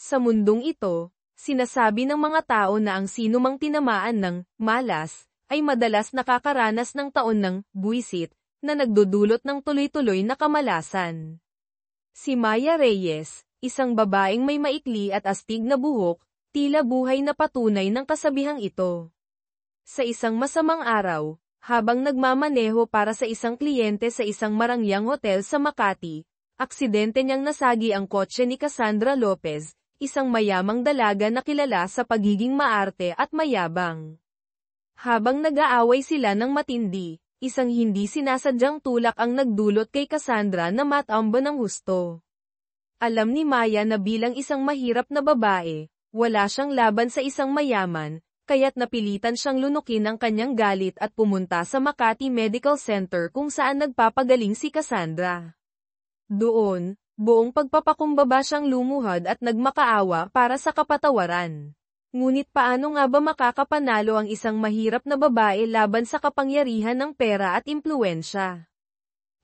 Sa mundong ito, sinasabi ng mga tao na ang sinumang tinamaan ng malas ay madalas nakakaranas ng taon ng buwisit na nagdudulot ng tuloy-tuloy na kamalasan. Si Maya Reyes, isang babaeng may maikli at astig na buhok, tila buhay na patunay ng kasabihang ito. Sa isang masamang araw, habang nagmamaneho para sa isang kliyente sa isang marangyang hotel sa Makati, aksidente niyang nasagi ang kotse ni Cassandra Lopez, isang mayamang dalaga na kilala sa pagiging maarte at mayabang. Habang nag-aaway sila ng matindi, isang hindi sinasadyang tulak ang nagdulot kay Cassandra na matambo ng husto. Alam ni Maya na bilang isang mahirap na babae, wala siyang laban sa isang mayaman, kaya't napilitan siyang lunukin ang kanyang galit at pumunta sa Makati Medical Center kung saan nagpapagaling si Cassandra. Doon, buong pagpapakumbaba siyang lumuhod at nagmakaawa para sa kapatawaran. Ngunit paano nga ba makakapanalo ang isang mahirap na babae laban sa kapangyarihan ng pera at impluwensya?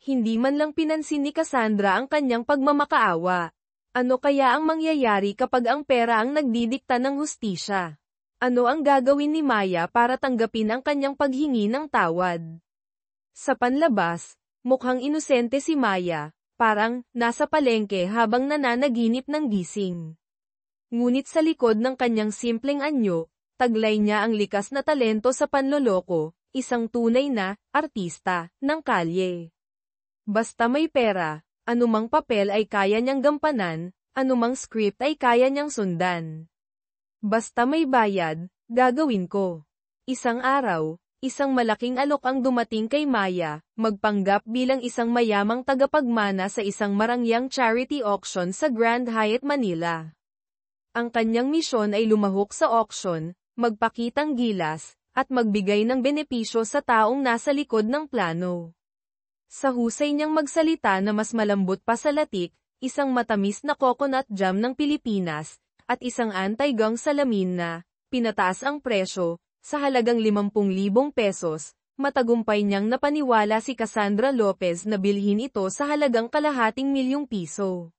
Hindi man lang pinansin ni Cassandra ang kanyang pagmamakaawa. Ano kaya ang mangyayari kapag ang pera ang nagdidikta ng hustisya? Ano ang gagawin ni Maya para tanggapin ang kanyang paghingi ng tawad? Sa panlabas, mukhang inosente si Maya, parang nasa palengke habang nananaginip ng gising. Ngunit sa likod ng kanyang simpleng anyo, taglay niya ang likas na talento sa panloloko, isang tunay na artista ng kalye. Basta may pera, anumang papel ay kaya niyang gampanan, anumang script ay kaya niyang sundan. Basta may bayad, gagawin ko. Isang araw, isang malaking alok ang dumating kay Maya, magpanggap bilang isang mayamang tagapagmana sa isang marangyang charity auction sa Grand Hyatt Manila. Ang kanyang misyon ay lumahok sa auction, magpakitang gilas, at magbigay ng benepisyo sa taong nasa likod ng plano. Sa husay niyang magsalita na mas malambot pa sa latik, isang matamis na coconut jam ng Pilipinas, at isang anti-gang salamin na, pinataas ang presyo, sa halagang 50,000 pesos, matagumpay niyang napaniwala si Cassandra Lopez na bilhin ito sa halagang ₱250,000.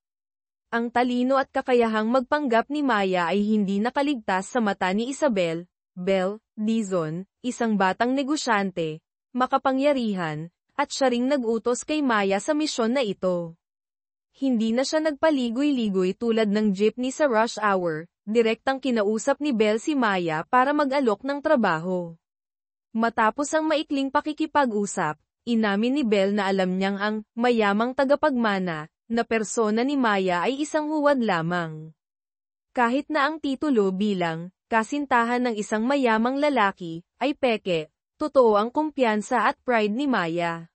Ang talino at kakayahang magpanggap ni Maya ay hindi nakaligtas sa mata ni Isabel Bel Dizon, isang batang negosyante, makapangyarihan, at siya ring nag-utos kay Maya sa misyon na ito. Hindi na siya nagpaligoy-ligoy tulad ng jeepney sa rush hour, direktang kinausap ni Bel si Maya para mag-alok ng trabaho. Matapos ang maikling pakikipag-usap, inamin ni Bel na alam niyang ang mayamang tagapagmana na persona ni Maya ay isang huwad lamang. Kahit na ang titulo bilang kasintahan ng isang mayamang lalaki ay peke, totoo ang kumpiyansa at pride ni Maya.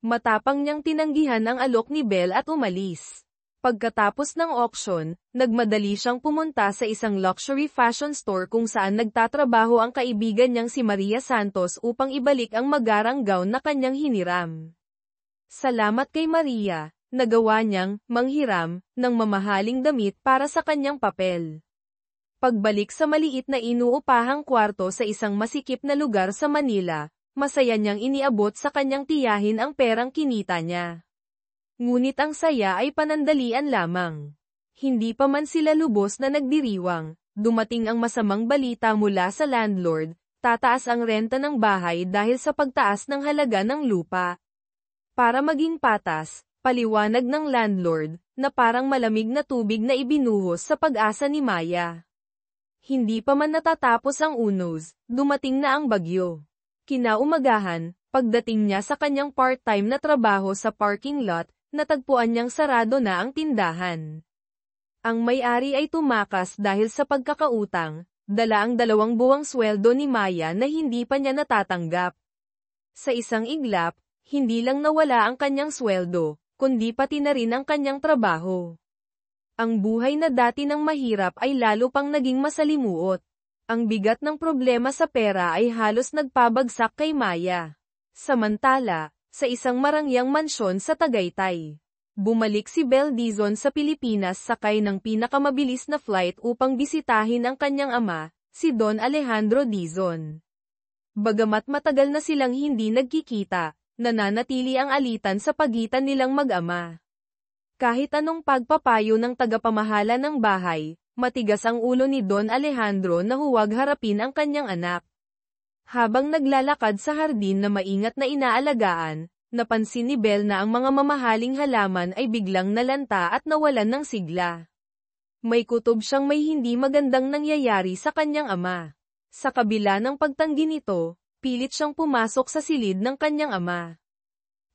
Matapang niyang tinanggihan ang alok ni Bel at umalis. Pagkatapos ng auction, nagmadali siyang pumunta sa isang luxury fashion store kung saan nagtatrabaho ang kaibigan niyang si Maria Santos upang ibalik ang magarang gown na kanyang hiniram. Salamat kay Maria, nagawa niyang manghiram ng mamahaling damit para sa kanyang papel. Pagbalik sa maliit na inuupahang kwarto sa isang masikip na lugar sa Manila, masaya niyang iniabot sa kanyang tiyahin ang perang kinita niya. Ngunit ang saya ay panandalian lamang. Hindi pa man sila lubos na nagdiriwang, dumating ang masamang balita mula sa landlord, tataas ang renta ng bahay dahil sa pagtaas ng halaga ng lupa. Para maging patas, paliwanag ng landlord, na parang malamig na tubig na ibinuhos sa pag-asa ni Maya. Hindi pa man natatapos ang unos, dumating na ang bagyo. Kinaumagahan, pagdating niya sa kanyang part-time na trabaho sa parking lot, natagpuan niyang sarado na ang tindahan. Ang may-ari ay tumakas dahil sa pagkakautang, dala ang 2 buwang sweldo ni Maya na hindi pa niya natatanggap. Sa isang iglap, hindi lang nawala ang kanyang sweldo, kundi pati na rin ang kanyang trabaho. Ang buhay na dati ng mahirap ay lalo pang naging masalimuot. Ang bigat ng problema sa pera ay halos nagpabagsak kay Maya. Samantala, sa isang marangyang mansyon sa Tagaytay, bumalik si Bel Dizon sa Pilipinas sakay ng pinakamabilis na flight upang bisitahin ang kanyang ama, si Don Alejandro Dizon. Bagamat matagal na silang hindi nagkikita, nananatili ang alitan sa pagitan nilang mag-ama. Kahit anong pagpapayo ng tagapamahala ng bahay, Matigas ang ulo ni Don Alejandro na huwag harapin ang kanyang anak. Habang naglalakad sa hardin na maingat na inaalagaan, napansin ni Belle na ang mga mamahaling halaman ay biglang nalanta at nawalan ng sigla. May kutob siyang may hindi magandang nangyayari sa kanyang ama. Sa kabila ng pagtanggi nito, pilit siyang pumasok sa silid ng kanyang ama.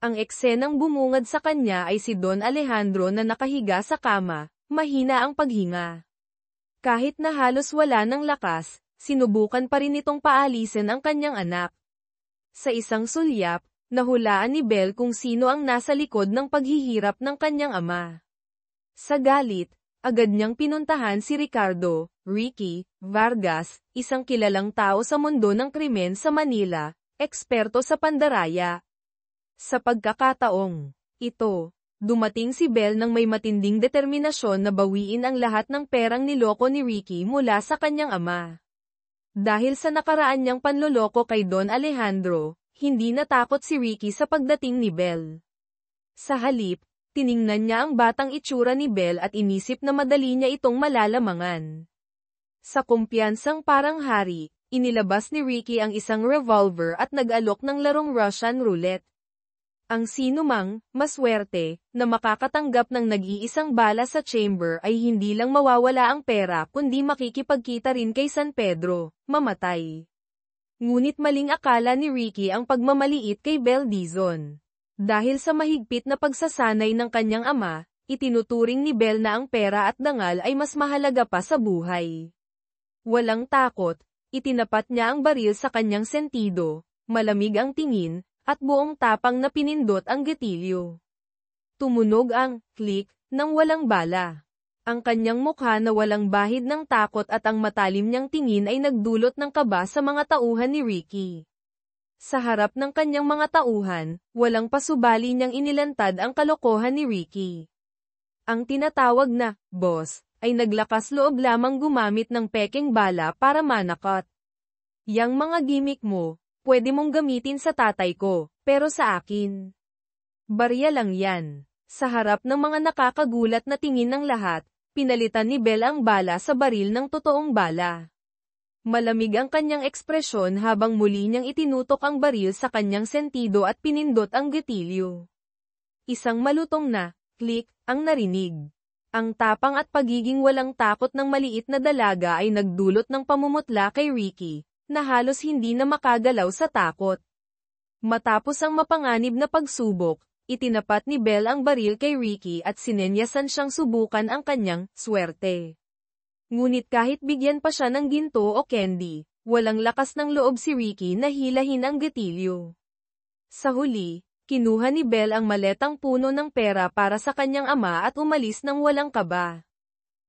Ang eksenang bumungad sa kanya ay si Don Alejandro na nakahiga sa kama, mahina ang paghinga. Kahit na halos wala ng lakas, sinubukan pa rin itong paalisin ang kanyang anak. Sa isang sulyap, nahulaan ni Belle kung sino ang nasa likod ng paghihirap ng kanyang ama. Sa galit, agad niyang pinuntahan si Ricky Vargas, isang kilalang tao sa mundo ng krimen sa Manila, eksperto sa pandaraya. Sa pagkakataong ito, dumating si Belle nang may matinding determinasyon na bawiin ang lahat ng perang niloko ni Ricky mula sa kanyang ama. Dahil sa nakaraan niyang panloloko kay Don Alejandro, hindi natakot si Ricky sa pagdating ni Belle. Sa halip, tiningnan niya ang batang itsura ni Belle at inisip na madali niya itong malalamangan. Sa kumpiyansang parang hari, inilabas ni Ricky ang isang revolver at nag-alok ng larong Russian roulette. Ang sinumang, maswerte, na makakatanggap ng nag-iisang bala sa chamber ay hindi lang mawawala ang pera kundi makikipagkita rin kay San Pedro, mamatay. Ngunit maling akala ni Ricky ang pagmamaliit kay Belle Dizon. Dahil sa mahigpit na pagsasanay ng kanyang ama, itinuturing ni Belle na ang pera at dangal ay mas mahalaga pa sa buhay. Walang takot, itinapat niya ang baril sa kanyang sentido, malamig ang tingin, at buong tapang na pinindot ang gatilyo. Tumunog ang click ng walang bala. Ang kanyang mukha na walang bahid ng takot at ang matalim niyang tingin ay nagdulot ng kaba sa mga tauhan ni Ricky. Sa harap ng kanyang mga tauhan, walang pasubali niyang inilantad ang kalokohan ni Ricky. Ang tinatawag na boss ay naglakas loob lamang gumamit ng pekeng bala para manakot. Yang mga gimmick mo, pwede mong gamitin sa tatay ko, pero sa akin, barya lang yan. Sa harap ng mga nakakagulat na tingin ng lahat, pinalitan ni Belle ang bala sa baril ng totoong bala. Malamig ang kanyang ekspresyon habang muli niyang itinutok ang baril sa kanyang sentido at pinindot ang gatilyo. Isang malutong na click ang narinig. Ang tapang at pagiging walang takot ng maliit na dalaga ay nagdulot ng pamumutla kay Ricky, na halos hindi na makagalaw sa takot. Matapos ang mapanganib na pagsubok, itinapat ni Belle ang baril kay Ricky at sinenyasan siyang subukan ang kanyang swerte. Ngunit kahit bigyan pa siya ng ginto o candy, walang lakas ng loob si Ricky na hilahin ang gatilyo. Sa huli, kinuha ni Belle ang maletang puno ng pera para sa kanyang ama at umalis ng walang kaba.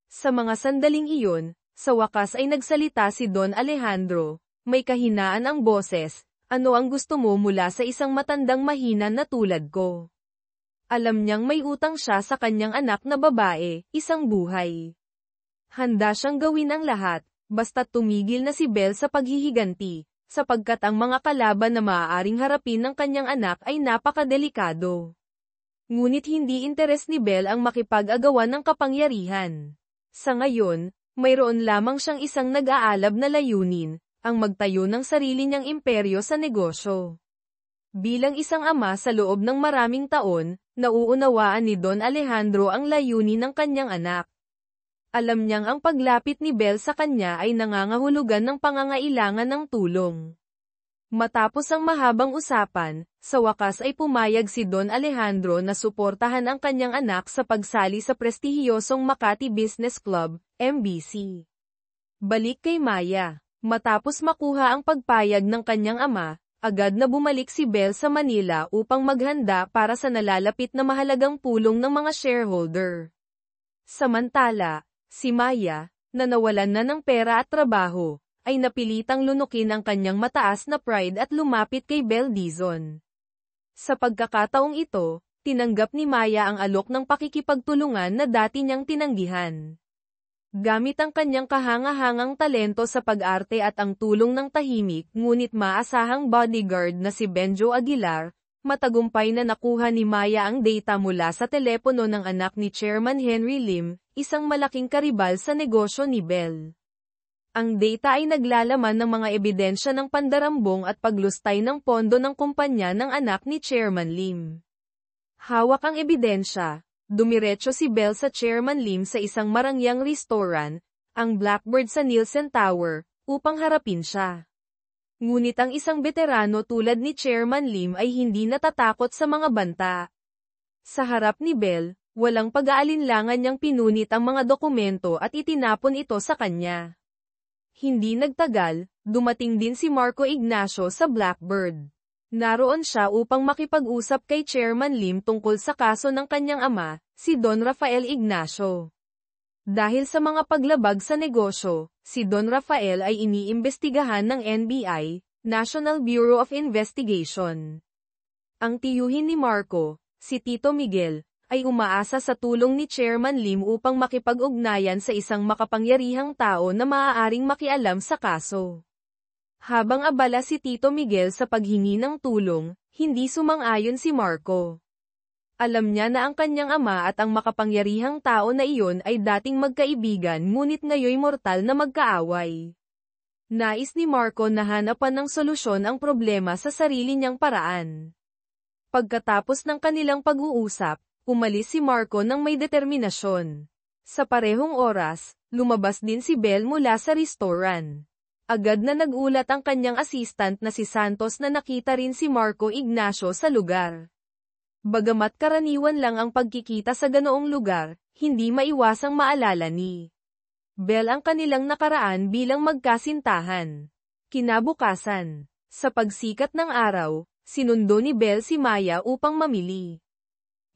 Sa mga sandaling iyon, sa wakas ay nagsalita si Don Alejandro. May kahinaan ang boses, ano ang gusto mo mula sa isang matandang mahina na tulad ko? Alam niyang may utang siya sa kanyang anak na babae, isang buhay. Handa siyang gawin ang lahat, basta't tumigil na si Belle sa paghihiganti, sapagkat ang mga kalaban na maaaring harapin ng kanyang anak ay napakadelikado. Ngunit hindi interes ni Belle ang makipag-agawan ng kapangyarihan. Sa ngayon, mayroon lamang siyang isang nag-aalab na layunin, ang magtayo ng sarili niyang imperyo sa negosyo. Bilang isang ama sa loob ng maraming taon, nauunawaan ni Don Alejandro ang layunin ng kanyang anak. Alam niyang ang paglapit ni Belle sa kanya ay nangangahulugan ng pangangailangan ng tulong. Matapos ang mahabang usapan, sa wakas ay pumayag si Don Alejandro na suportahan ang kanyang anak sa pagsali sa prestihiyosong Makati Business Club, MBC. Balik kay Maya. Matapos makuha ang pagpayag ng kanyang ama, agad na bumalik si Belle sa Manila upang maghanda para sa nalalapit na mahalagang pulong ng mga shareholder. Samantala, si Maya, na nawalan na ng pera at trabaho, ay napilitang lunukin ang kanyang mataas na pride at lumapit kay Belle Dizon. Sa pagkakataong ito, tinanggap ni Maya ang alok ng pakikipagtulungan na dati niyang tinanggihan. Gamit ang kanyang kahanga-hangang talento sa pag-arte at ang tulong ng tahimik ngunit maasahang bodyguard na si Benjo Aguilar, matagumpay na nakuha ni Maya ang data mula sa telepono ng anak ni Chairman Henry Lim, isang malaking karibal sa negosyo ni Bell. Ang data ay naglalaman ng mga ebidensya ng pandarambong at paglustay ng pondo ng kumpanya ng anak ni Chairman Lim. Hawak ang ebidensya, dumiretso si Bell sa Chairman Lim sa isang marangyang restaurant, ang Blackbird sa Nielsen Tower, upang harapin siya. Ngunit ang isang veterano tulad ni Chairman Lim ay hindi natatakot sa mga banta. Sa harap ni Bell, walang pag-aalinlangan niyang pinunit ang mga dokumento at itinapon ito sa kanya. Hindi nagtagal, dumating din si Marco Ignacio sa Blackbird. Naroon siya upang makipag-usap kay Chairman Lim tungkol sa kaso ng kanyang ama, si Don Rafael Ignacio. Dahil sa mga paglabag sa negosyo, si Don Rafael ay iniimbestigahan ng NBI, National Bureau of Investigation. Ang tiyuhin ni Marco, si Tito Miguel, ay umaasa sa tulong ni Chairman Lim upang makipag-ugnayan sa isang makapangyarihang tao na maaaring makialam sa kaso. Habang abala si Tito Miguel sa paghingi ng tulong, hindi sumang-ayon si Marco. Alam niya na ang kanyang ama at ang makapangyarihang tao na iyon ay dating magkaibigan ngunit ngayoy mortal na magkaaway. Nais ni Marco na hanapan ng solusyon ang problema sa sarili niyang paraan. Pagkatapos ng kanilang pag-uusap, umalis si Marco ng may determinasyon. Sa parehong oras, lumabas din si Bell mula sa restaurant. Agad na nagulat ang kanyang assistant na si Santos na nakita rin si Marco Ignacio sa lugar. Bagamat karaniwan lang ang pagkikita sa ganoong lugar, hindi maiwasang maalala ni Bell ang kanilang nakaraan bilang magkasintahan. Kinabukasan, sa pagsikat ng araw, sinundo ni Bell si Maya upang mamili.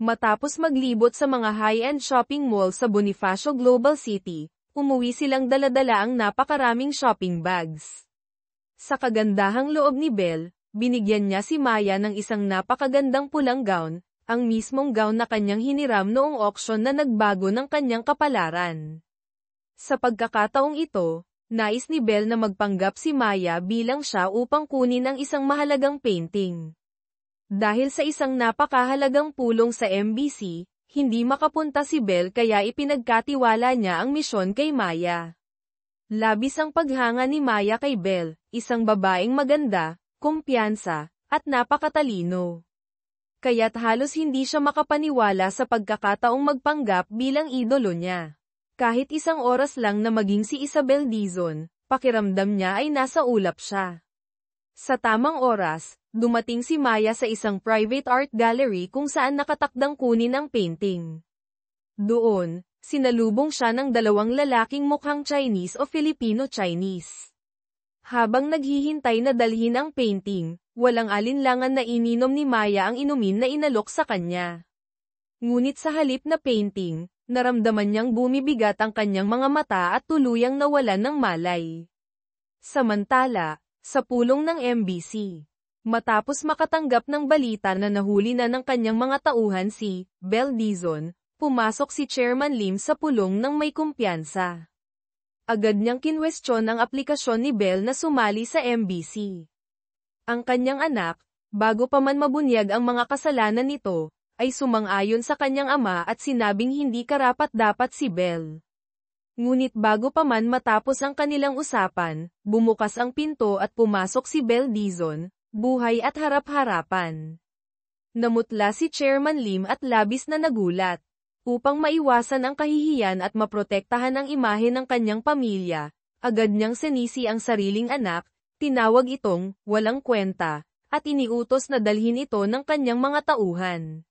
Matapos maglibot sa mga high-end shopping mall sa Bonifacio Global City, umuwi silang dala-dala ang napakaraming shopping bags. Sa kagandahang loob ni Bell, binigyan niya si Maya ng isang napakagandang pulang gown, ang mismong gown na kanyang hiniram noong auction na nagbago ng kanyang kapalaran. Sa pagkakataong ito, nais ni Bell na magpanggap si Maya bilang siya upang kunin ang isang mahalagang painting. Dahil sa isang napakahalagang pulong sa MBC, hindi makapunta si Bell kaya ipinagkatiwala niya ang misyon kay Maya. Labis ang paghanga ni Maya kay Bell, isang babaeng maganda, kumpiyansa, at napakatalino. Kaya't halos hindi siya makapaniwala sa pagkakataong magpanggap bilang idolo niya. Kahit isang oras lang na maging si Isabel Dizon, pakiramdam niya ay nasa ulap siya. Sa tamang oras, dumating si Maya sa isang private art gallery kung saan nakatakdang kunin ang painting. Doon, sinalubong siya ng dalawang lalaking mukhang Chinese o Filipino-Chinese. Habang naghihintay na dalhin ang painting, walang alinlangan na ininom ni Maya ang inumin na inalok sa kanya. Ngunit sa halip na painting, naramdaman niyang bumibigat ang kanyang mga mata at tuluyang nawalan ng malay. Samantala, sa pulong ng MBC, matapos makatanggap ng balita na nahuli na ng kanyang mga tauhan si Bell Dizon, pumasok si Chairman Lim sa pulong ng may kumpiyansa. Agad niyang kinwestiyon ang aplikasyon ni Bell na sumali sa MBC. Ang kanyang anak, bago pa man mabunyag ang mga kasalanan nito, ay sumang-ayon sa kanyang ama at sinabing hindi karapat-dapat si Bell. Ngunit bago pa man matapos ang kanilang usapan, bumukas ang pinto at pumasok si Bell Dizon, buhay at harap-harapan. Namutla si Chairman Lim at labis na nagulat. Upang maiwasan ang kahihiyan at maprotektahan ang imahe ng kanyang pamilya, agad niyang sinisi ang sariling anak, tinawag itong walang kwenta, at iniutos na dalhin ito ng kanyang mga tauhan.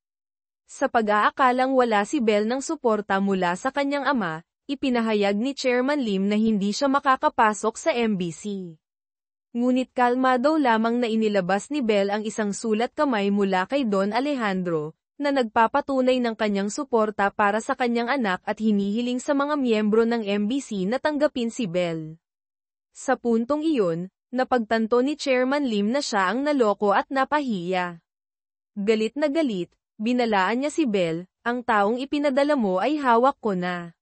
Sa pag-aakalang wala si Bell ng suporta mula sa kanyang ama, ipinahayag ni Chairman Lim na hindi siya makakapasok sa MBC. Ngunit kalmado lamang na inilabas ni Bell ang isang sulat kamay mula kay Don Alejandro, na nagpapatunay ng kanyang suporta para sa kanyang anak at hinihiling sa mga miyembro ng MBC na tanggapin si Bell. Sa puntong iyon, napagtanto ni Chairman Lim na siya ang naloko at napahiya. Galit na galit, binalaan niya si Bell, ang taong ipinadala mo ay hawak ko na.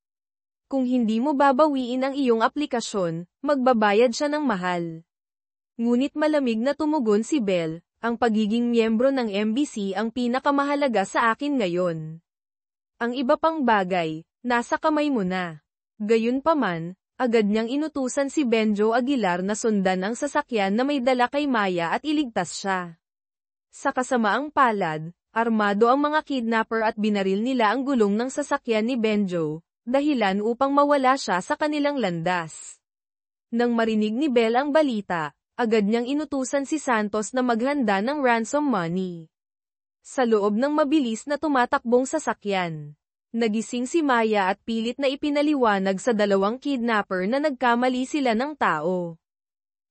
Kung hindi mo babawiin ang iyong aplikasyon, magbabayad siya ng mahal. Ngunit malamig na tumugon si Bell, ang pagiging miyembro ng MBC ang pinakamahalaga sa akin ngayon. Ang iba pang bagay, Nasa kamay mo na. Gayunpaman, agad niyang inutusan si Benjo Aguilar na sundan ang sasakyan na may dala kay Maya at iligtas siya. Sa kasamaang palad, armado ang mga kidnapper at binaril nila ang gulong ng sasakyan ni Benjo, dahilan upang mawala siya sa kanilang landas. Nang marinig ni Bel ang balita, agad niyang inutusan si Santos na maghanda ng ransom money. Sa loob ng mabilis na tumatakbong sasakyan, nagising si Maya at pilit na ipinaliwanag sa dalawang kidnapper na nagkamali sila ng tao.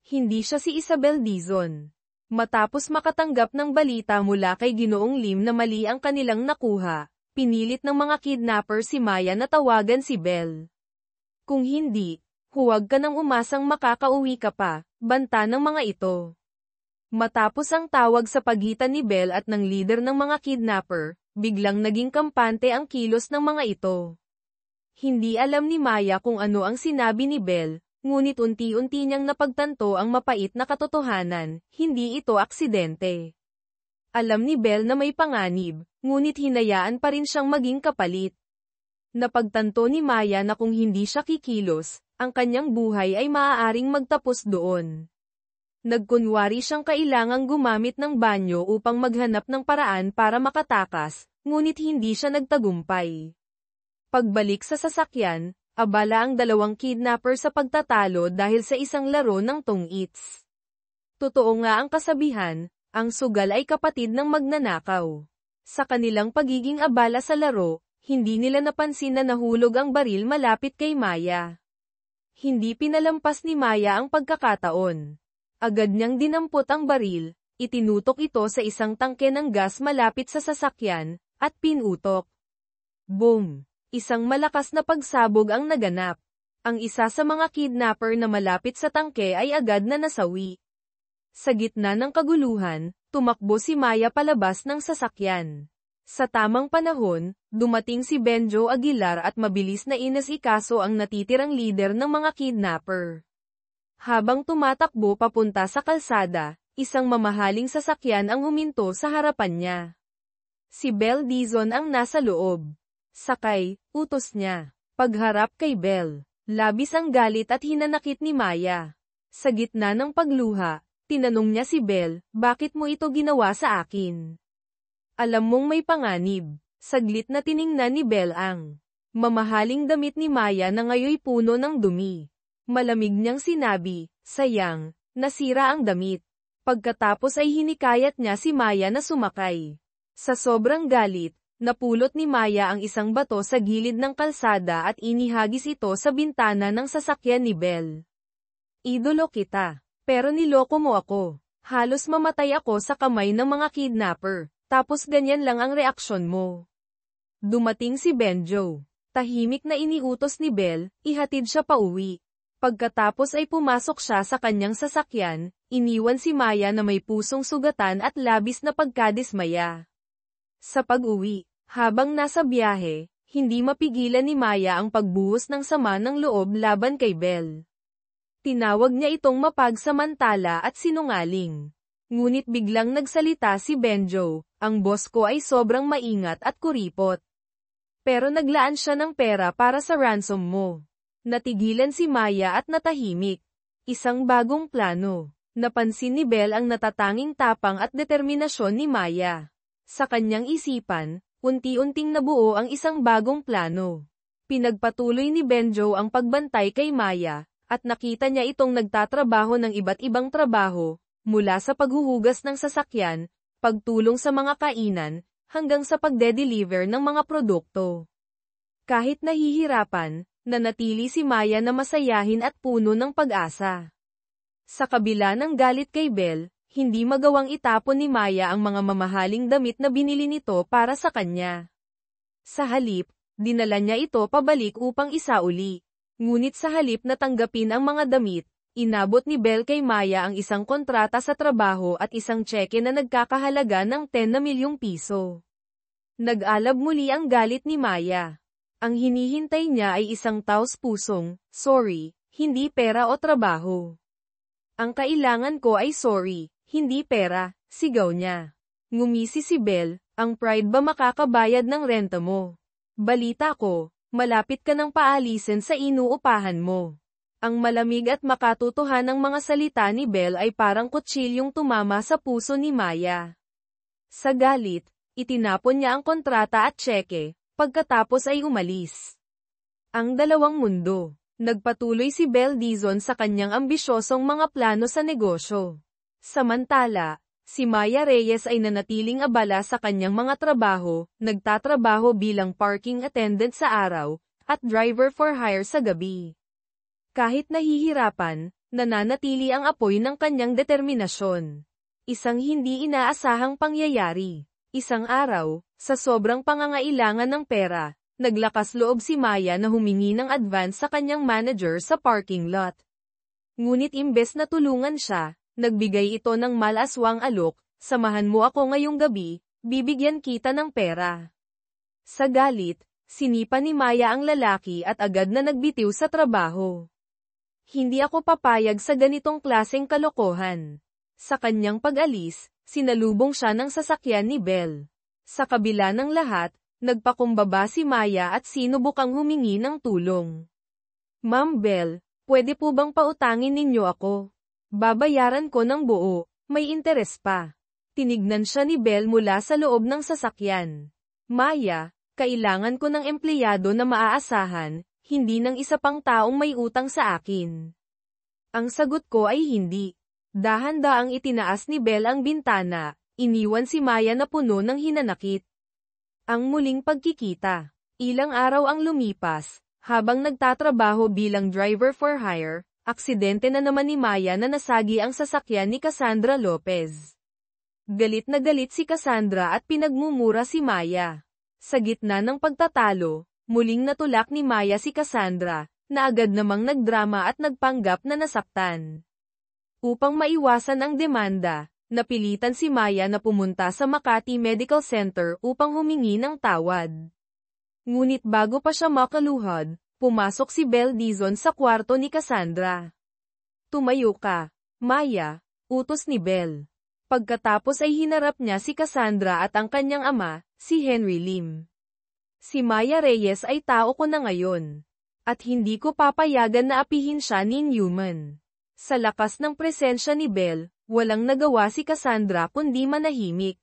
Hindi siya si Isabel Dizon. Matapos makatanggap ng balita mula kay Ginoong Lim na mali ang kanilang nakuha, pinilit ng mga kidnapper si Maya na tawagan si Bel. Kung hindi, huwag ka nang umasang makakauwi ka pa, banta ng mga ito. Matapos ang tawag sa pagitan ni Bel at ng leader ng mga kidnapper, biglang naging kampante ang kilos ng mga ito. Hindi alam ni Maya kung ano ang sinabi ni Bel, ngunit unti-unti niyang napagtanto ang mapait na katotohanan, hindi ito aksidente. Alam ni Bel na may panganib, ngunit hinayaan pa rin siyang maging kapalit. Napagtanto ni Maya na kung hindi siya kikilos, ang kanyang buhay ay maaaring magtapos doon. Nagkunwari siyang kailangang gumamit ng banyo upang maghanap ng paraan para makatakas, ngunit hindi siya nagtagumpay. Pagbalik sa sasakyan, abala ang dalawang kidnapper sa pagtatalo dahil sa isang laro ng tong-its. Totoo nga ang kasabihan, ang sugal ay kapatid ng magnanakaw. Sa kanilang pagiging abala sa laro, hindi nila napansin na nahulog ang baril malapit kay Maya. Hindi pinalampas ni Maya ang pagkakataon. Agad niyang dinampot ang baril, itinutok ito sa isang tangke ng gas malapit sa sasakyan, at pinutok. Boom! Isang malakas na pagsabog ang naganap. Ang isa sa mga kidnapper na malapit sa tangke ay agad na nasawi. Sa gitna ng kaguluhan, tumakbo si Maya palabas ng sasakyan. Sa tamang panahon, dumating si Benjo Aguilar at mabilis na inasikaso ang natitirang leader ng mga kidnapper. Habang tumatakbo papunta sa kalsada, isang mamahaling sasakyan ang huminto sa harapan niya. Si Bel Dizon ang nasa loob. Sakay, utos niya. Pagharap kay Bel, labis ang galit at hinanakit ni Maya. Sa gitna ng pagluha, tinanong niya si Bel, bakit mo ito ginawa sa akin? Alam mong may panganib. Saglit na tiningnan ni Bel ang mamahaling damit ni Maya na ngayoy puno ng dumi. Malamig niyang sinabi, sayang, nasira ang damit. Pagkatapos ay hinikayat niya si Maya na sumakay. Sa sobrang galit, napulot ni Maya ang isang bato sa gilid ng kalsada at inihagis ito sa bintana ng sasakyan ni Bel. Idolo kita, pero niloko mo ako. Halos mamatay ako sa kamay ng mga kidnapper. Tapos ganyan lang ang reaksyon mo. Dumating si Benjo. Tahimik na iniutos ni Bel, ihatid siya pauwi. Pagkatapos ay pumasok siya sa kanyang sasakyan, iniwan si Maya na may pusong sugatan at labis na pagkadismaya. Sa pag-uwi, habang nasa biyahe, hindi mapigilan ni Maya ang pagbuhos ng sama ng loob laban kay Bel. Tinawag niya itong mapagsamantala at sinungaling. Ngunit biglang nagsalita si Benjo, ang boss ko ay sobrang maingat at kuripot. Pero naglaan siya ng pera para sa ransom mo. Natigilan si Maya at natahimik. Isang bagong plano. Napansin ni Bel ang natatanging tapang at determinasyon ni Maya. Sa kanyang isipan, unti-unting nabuo ang isang bagong plano. Pinagpatuloy ni Benjo ang pagbantay kay Maya, at nakita niya itong nagtatrabaho ng iba't ibang trabaho, mula sa paghuhugas ng sasakyan, pagtulong sa mga kainan, hanggang sa pagde-deliver ng mga produkto. Kahit nahihirapan, nanatili si Maya na masayahin at puno ng pag-asa. Sa kabila ng galit kay Bel, hindi magawang itapon ni Maya ang mga mamahaling damit na binili nito para sa kanya. Sa halip, dinala niya ito pabalik upang isauli. Ngunit sa halip na tanggapin ang mga damit, inabot ni Bel kay Maya ang isang kontrata sa trabaho at isang tseke na nagkakahalaga ng 10 na milyong piso. Nag-alab muli ang galit ni Maya. Ang hinihintay niya ay isang taos-pusong, sorry, hindi pera o trabaho. Ang kailangan ko ay sorry, hindi pera, sigaw niya. Ngumisi si Bel, ang pride ba makakabayad ng renta mo? Balita ko, malapit ka ng paalisin sa inuupahan mo. Ang malamig at makatotohanang mga salita ni Belle ay parang kutsilyong tumama sa puso ni Maya. Sa galit, itinapon niya ang kontrata at tseke, pagkatapos ay umalis. Ang dalawang mundo. Nagpatuloy si Belle Dizon sa kanyang ambisyosong mga plano sa negosyo. Samantala, si Maya Reyes ay nanatiling abala sa kanyang mga trabaho, nagtatrabaho bilang parking attendant sa araw, at driver for hire sa gabi. Kahit nahihirapan, nananatili ang apoy ng kanyang determinasyon. Isang hindi inaasahang pangyayari. Isang araw, sa sobrang pangangailangan ng pera, naglakas loob si Maya na humingi ng advance sa kanyang manager sa parking lot. Ngunit imbes na tulungan siya, nagbigay ito ng malaswang alok, "Samahan mo ako ngayong gabi, bibigyan kita ng pera." Sa galit, sinipa ni Maya ang lalaki at agad na nagbitiw sa trabaho. "Hindi ako papayag sa ganitong klaseng kalokohan." Sa kanyang pag-alis, sinalubong siya ng sasakyan ni Belle. Sa kabila ng lahat, nagpakumbaba si Maya at sinubukang humingi ng tulong. "Ma'am Belle, pwede po bang pautangin ninyo ako? Babayaran ko ng buo, may interes pa." Tinignan siya ni Belle mula sa loob ng sasakyan. "Maya, kailangan ko ng empleyado na maaasahan, hindi ng isa pang taong may utang sa akin." Ang sagot ko ay hindi. Dahan-daang itinaas ni Belle ang bintana, iniwan si Maya na puno ng hinanakit. Ang muling pagkikita. Ilang araw ang lumipas, habang nagtatrabaho bilang driver for hire, aksidente na naman ni Maya na nasagi ang sasakyan ni Cassandra Lopez. Galit na galit si Cassandra at pinagmumura si Maya. Sa gitna ng pagtatalo, muling natulak ni Maya si Cassandra, na agad namang nagdrama at nagpanggap na nasaktan. Upang maiwasan ang demanda, napilitan si Maya na pumunta sa Makati Medical Center upang humingi ng tawad. Ngunit bago pa siya makaluhod, pumasok si Belle Dizon sa kwarto ni Cassandra. "Tumayo ka, Maya," utos ni Belle. Pagkatapos ay hinarap niya si Cassandra at ang kanyang ama, si Henry Lim. "Si Maya Reyes ay tao ko na ngayon. At hindi ko papayagan na apihin siya ni Newman." Sa lakas ng presensya ni Belle, walang nagawa si Cassandra kundi manahimik.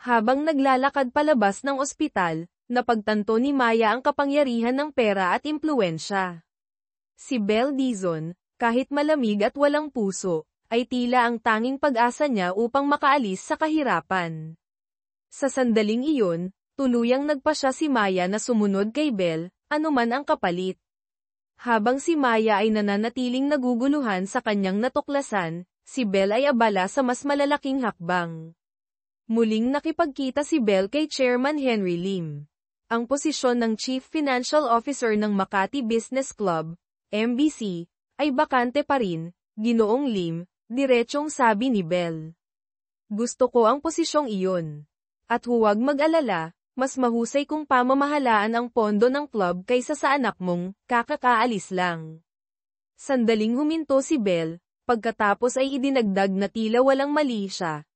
Habang naglalakad palabas ng ospital, napagtanto ni Maya ang kapangyarihan ng pera at impluwensya. Si Belle Dizon, kahit malamig at walang puso, ay tila ang tanging pag-asa niya upang makaalis sa kahirapan. Sa sandaling iyon, tuluyang nagpasya si Maya na sumunod kay Belle, anuman ang kapalit. Habang si Maya ay nananatiling naguguluhan sa kanyang natuklasan, si Belle ay abala sa mas malalaking hakbang. Muling nakipagkita si Belle kay Chairman Henry Lim. Ang posisyon ng Chief Financial Officer ng Makati Business Club, MBC, ay bakante pa rin, Ginoong Lim, diretsyong sabi ni Belle. "Gusto ko ang posisyong iyon. At huwag mag-alala, mas mahusay kung pamamahalaan ang pondo ng club kaysa sa anak mong, kakakaalis lang." Sandaling huminto si Belle, pagkatapos ay idinagdag na tila walang mali siya.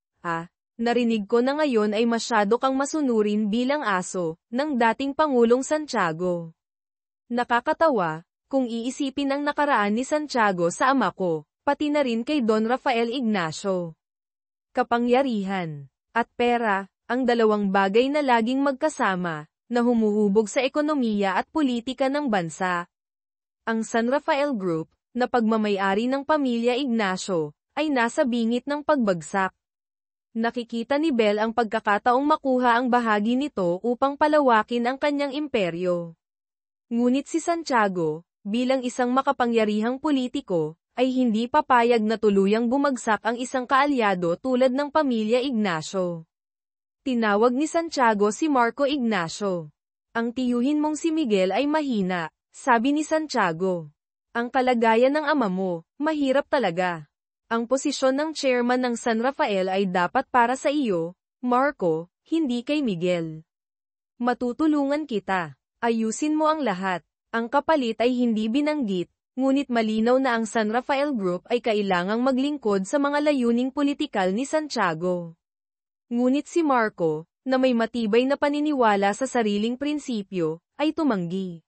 Narinig ko na ngayon ay masyado kang masunurin bilang aso, ng dating Pangulong Santiago." Nakakatawa, kung iisipin ang nakaraan ni Santiago sa ama ko, pati na rin kay Don Rafael Ignacio. Kapangyarihan at pera, ang dalawang bagay na laging magkasama, na humuhubog sa ekonomiya at politika ng bansa. Ang San Rafael Group, na pagmamay-ari ng pamilya Ignacio, ay nasa bingit ng pagbagsak. Nakikita ni Belle ang pagkakataong makuha ang bahagi nito upang palawakin ang kanyang imperyo. Ngunit si Santiago, bilang isang makapangyarihang politiko, ay hindi papayag na tuluyang bumagsak ang isang kaalyado tulad ng pamilya Ignacio. Tinawag ni Santiago si Marco Ignacio. "Ang tiyuhin mong si Miguel ay mahina," sabi ni Santiago. "Ang kalagayan ng ama mo, mahirap talaga. Ang posisyon ng chairman ng San Rafael ay dapat para sa iyo, Marco, hindi kay Miguel. Matutulungan kita. Ayusin mo ang lahat." Ang kapalit ay hindi binanggit, ngunit malinaw na ang San Rafael Group ay kailangang maglingkod sa mga layuning politikal ni Santiago. Ngunit si Marco, na may matibay na paniniwala sa sariling prinsipyo, ay tumanggi.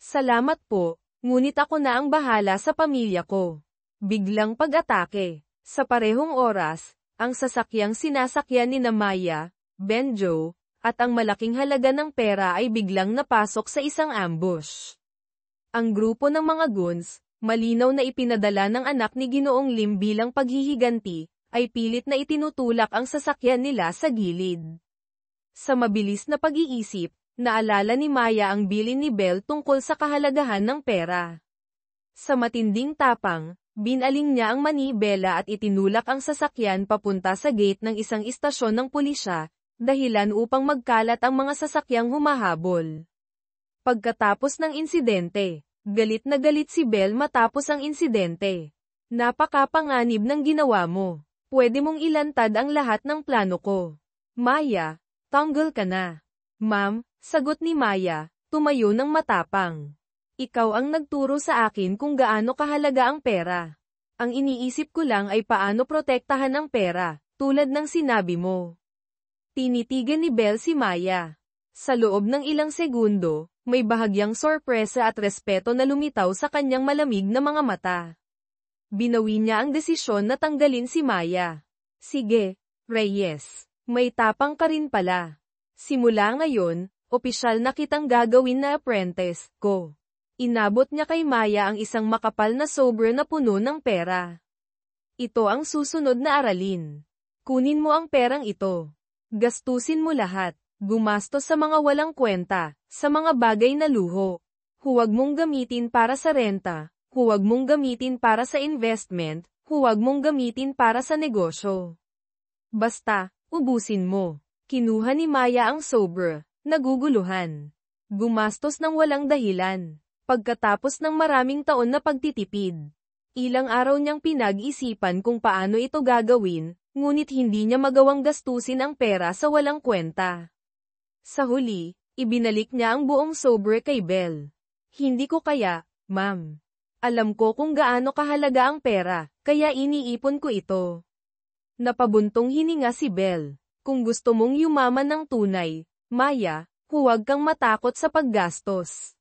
Salamat po, ngunit ako na ang bahala sa pamilya ko. Biglang pag-atake. Sa parehong oras, ang sasakyang sinasakyan ni Maya, Benjo, at ang malaking halaga ng pera ay biglang napasok sa isang ambush. Ang grupo ng mga goons, malinaw na ipinadala ng anak ni Ginoong Lim bilang paghihiganti, ay pilit na itinutulak ang sasakyan nila sa gilid. Sa mabilis na pag-iisip, naalala ni Maya ang bilin ni Bell tungkol sa kahalagahan ng pera. Sa matinding tapang, binaling niya ang manibela at itinulak ang sasakyan papunta sa gate ng isang istasyon ng pulisya, dahilan upang magkalat ang mga sasakyang humahabol. Pagkatapos ng insidente, galit na galit si Bell matapos ang insidente. Napakapanganib ng ginawa mo. Pwede mong ilantad ang lahat ng plano ko. Maya, tanggol ka na. Ma'am, sagot ni Maya, tumayo ng matapang. Ikaw ang nagturo sa akin kung gaano kahalaga ang pera. Ang iniisip ko lang ay paano protektahan ang pera, tulad ng sinabi mo. Tinitigan ni Bell si Maya. Sa loob ng ilang segundo, may bahagyang sorpresa at respeto na lumitaw sa kanyang malamig na mga mata. Binawi niya ang desisyon na tanggalin si Maya. Sige, Reyes, may tapang ka rin pala. Simula ngayon, opisyal na kitang gagawin na apprentice ko. Inabot niya kay Maya ang isang makapal na sobre na puno ng pera. Ito ang susunod na aralin. Kunin mo ang perang ito. Gastusin mo lahat. Gumastos sa mga walang kwenta, sa mga bagay na luho. Huwag mong gamitin para sa renta, huwag mong gamitin para sa investment, huwag mong gamitin para sa negosyo. Basta, ubusin mo. Kinuha ni Maya ang sobre, naguguluhan. Gumastos ng walang dahilan. Pagkatapos ng maraming taon na pagtitipid. Ilang araw niyang pinag-isipan kung paano ito gagawin, ngunit hindi niya magawang gastusin ang pera sa walang kwenta. Sa huli, ibinalik niya ang buong sobre kay Bell. Hindi ko kaya, ma'am. Alam ko kung gaano kahalaga ang pera, kaya iniipon ko ito. Napabuntong hininga si Bell. Kung gusto mong yumaman ng tunay, Maya, huwag kang matakot sa paggastos.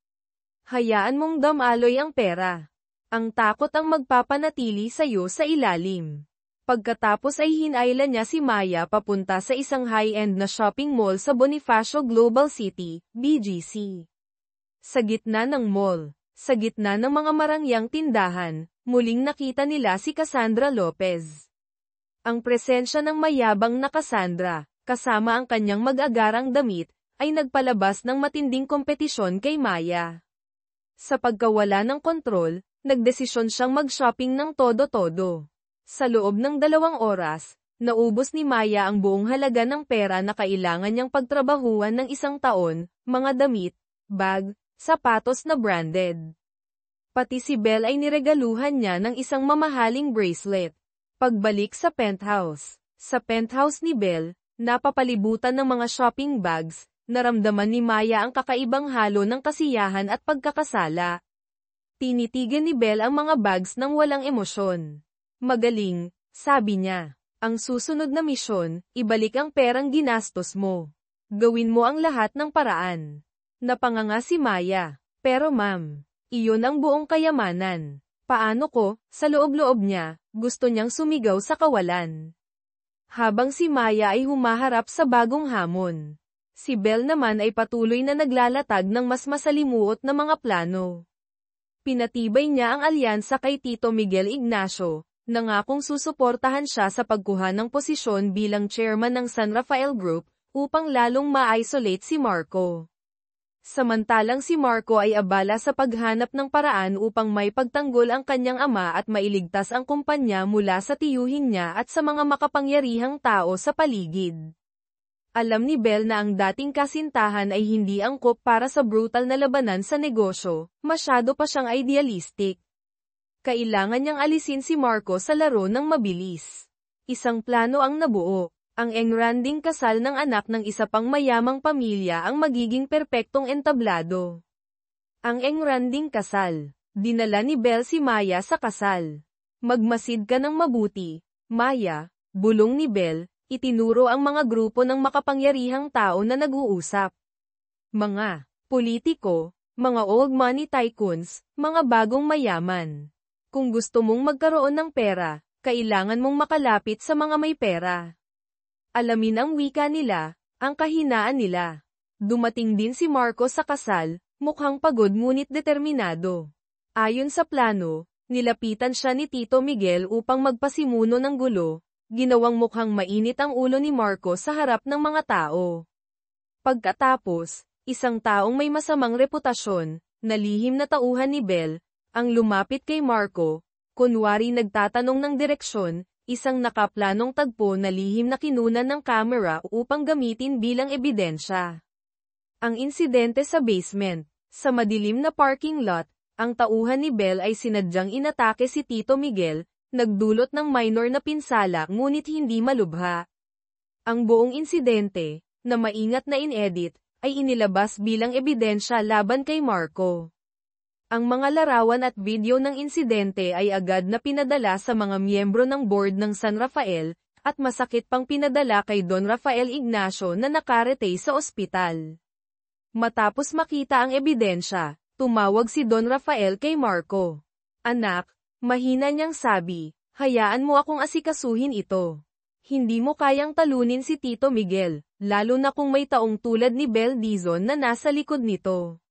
Hayaan mong damaloy ang pera. Ang takot ang magpapanatili sa'yo sa ilalim. Pagkatapos ay hinayla niya si Maya papunta sa isang high-end na shopping mall sa Bonifacio Global City, BGC. Sa gitna ng mall, sa gitna ng mga marangyang tindahan, muling nakita nila si Cassandra Lopez. Ang presensya ng mayabang na Cassandra, kasama ang kanyang mag-agarang damit, ay nagpalabas ng matinding kompetisyon kay Maya. Sa pagkawala ng kontrol, nagdesisyon siyang mag-shopping ng todo-todo. Sa loob ng 2 oras, naubos ni Maya ang buong halaga ng pera na kailangan niyang pagtrabahuan ng 1 taon, mga damit, bag, sapatos na branded. Pati si Bell ay niregaluhan niya ng isang mamahaling bracelet. Pagbalik sa penthouse. Sa penthouse ni Bell, napapalibutan ng mga shopping bags, naramdaman ni Maya ang kakaibang halo ng kasiyahan at pagkakasala. Tinitigan ni Bell ang mga bags ng walang emosyon. Magaling, sabi niya. Ang susunod na misyon, ibalik ang perang ginastos mo. Gawin mo ang lahat ng paraan. Napanganga si Maya. Pero ma'am, iyon ang buong kayamanan. Paano ko, sa loob-loob niya, gusto niyang sumigaw sa kawalan. Habang si Maya ay humaharap sa bagong hamon. Si Bell naman ay patuloy na naglalatag ng mas masalimuot na mga plano. Pinatibay niya ang alyansa kay Tito Miguel Ignacio, nangakong susuportahan siya sa pagkuha ng posisyon bilang chairman ng San Rafael Group, upang lalong ma-isolate si Marco. Samantalang si Marco ay abala sa paghanap ng paraan upang may pagtanggol ang kanyang ama at mailigtas ang kumpanya mula sa tiyuhin niya at sa mga makapangyarihang tao sa paligid. Alam ni Bell na ang dating kasintahan ay hindi angkop para sa brutal na labanan sa negosyo, masyado pa siyang idealistic. Kailangan niyang alisin si Marco sa laro ng mabilis. Isang plano ang nabuo. Ang engranding kasal ng anak ng isa pang mayamang pamilya ang magiging perpektong entablado. Ang engranding kasal. Dinala ni Bell si Maya sa kasal. Magmasid ka ng mabuti, Maya, bulong ni Bell. Itinuro ang mga grupo ng makapangyarihang tao na nag-uusap. Mga politiko, mga old money tycoons, mga bagong mayaman. Kung gusto mong magkaroon ng pera, kailangan mong makalapit sa mga may pera. Alamin ang wika nila, ang kahinaan nila. Dumating din si Marco sa kasal, mukhang pagod ngunit determinado. Ayon sa plano, nilapitan siya ni Tito Miguel upang magpasimuno ng gulo, ginawang mukhang mainit ang ulo ni Marco sa harap ng mga tao. Pagkatapos, isang taong may masamang reputasyon, na lihim na tauhan ni Bel, ang lumapit kay Marco, kunwari nagtatanong ng direksyon, isang nakaplanong tagpo na lihim na kinunan ng kamera upang gamitin bilang ebidensya. Ang insidente sa basement, sa madilim na parking lot, ang tauhan ni Bel ay sinadyang inatake si Tito Miguel, nagdulot ng minor na pinsala ngunit hindi malubha. Ang buong insidente, na maingat na inedit, ay inilabas bilang ebidensya laban kay Marco. Ang mga larawan at video ng insidente ay agad na pinadala sa mga miyembro ng board ng San Rafael, at masakit pang pinadala kay Don Rafael Ignacio na nakaretay sa ospital. Matapos makita ang ebidensya, tumawag si Don Rafael kay Marco. Anak, mahina niyang sabi, hayaan mo akong asikasuhin ito. Hindi mo kayang talunin si Tito Miguel, lalo na kung may taong tulad ni Bel Dizon na nasa likod nito.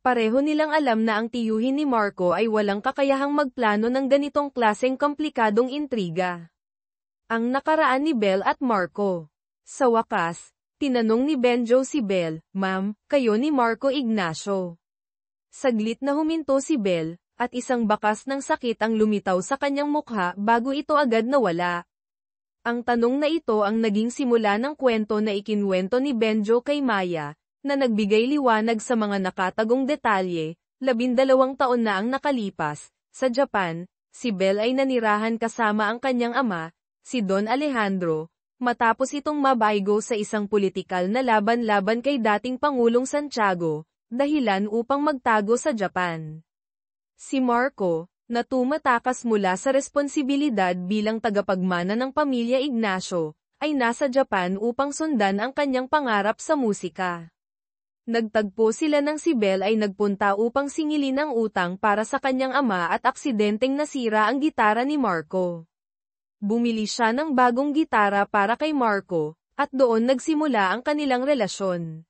Pareho nilang alam na ang tiyuhin ni Marco ay walang kakayahang magplano ng ganitong klaseng komplikadong intriga. Ang nakaraan ni Bel at Marco. Sa wakas, tinanong ni Benjo si Bel, "Ma'am, kayo ni Marco Ignacio." Saglit na huminto si Bel, at isang bakas ng sakit ang lumitaw sa kanyang mukha bago ito agad nawala. Ang tanong na ito ang naging simula ng kwento na ikinwento ni Benjo kay Maya, na nagbigay liwanag sa mga nakatagong detalye. 12 taon na ang nakalipas, sa Japan, si Bel ay nanirahan kasama ang kanyang ama, si Don Alejandro, matapos itong mabaygo sa isang politikal na laban-laban kay dating Pangulong Santiago, dahilan upang magtago sa Japan. Si Marco, na tumatakas mula sa responsibilidad bilang tagapagmana ng pamilya Ignacio, ay nasa Japan upang sundan ang kanyang pangarap sa musika. Nagtagpo sila ng si Bel ay nagpunta upang singilin ang utang para sa kanyang ama at aksidenteng nasira ang gitara ni Marco. Bumili siya ng bagong gitara para kay Marco, at doon nagsimula ang kanilang relasyon.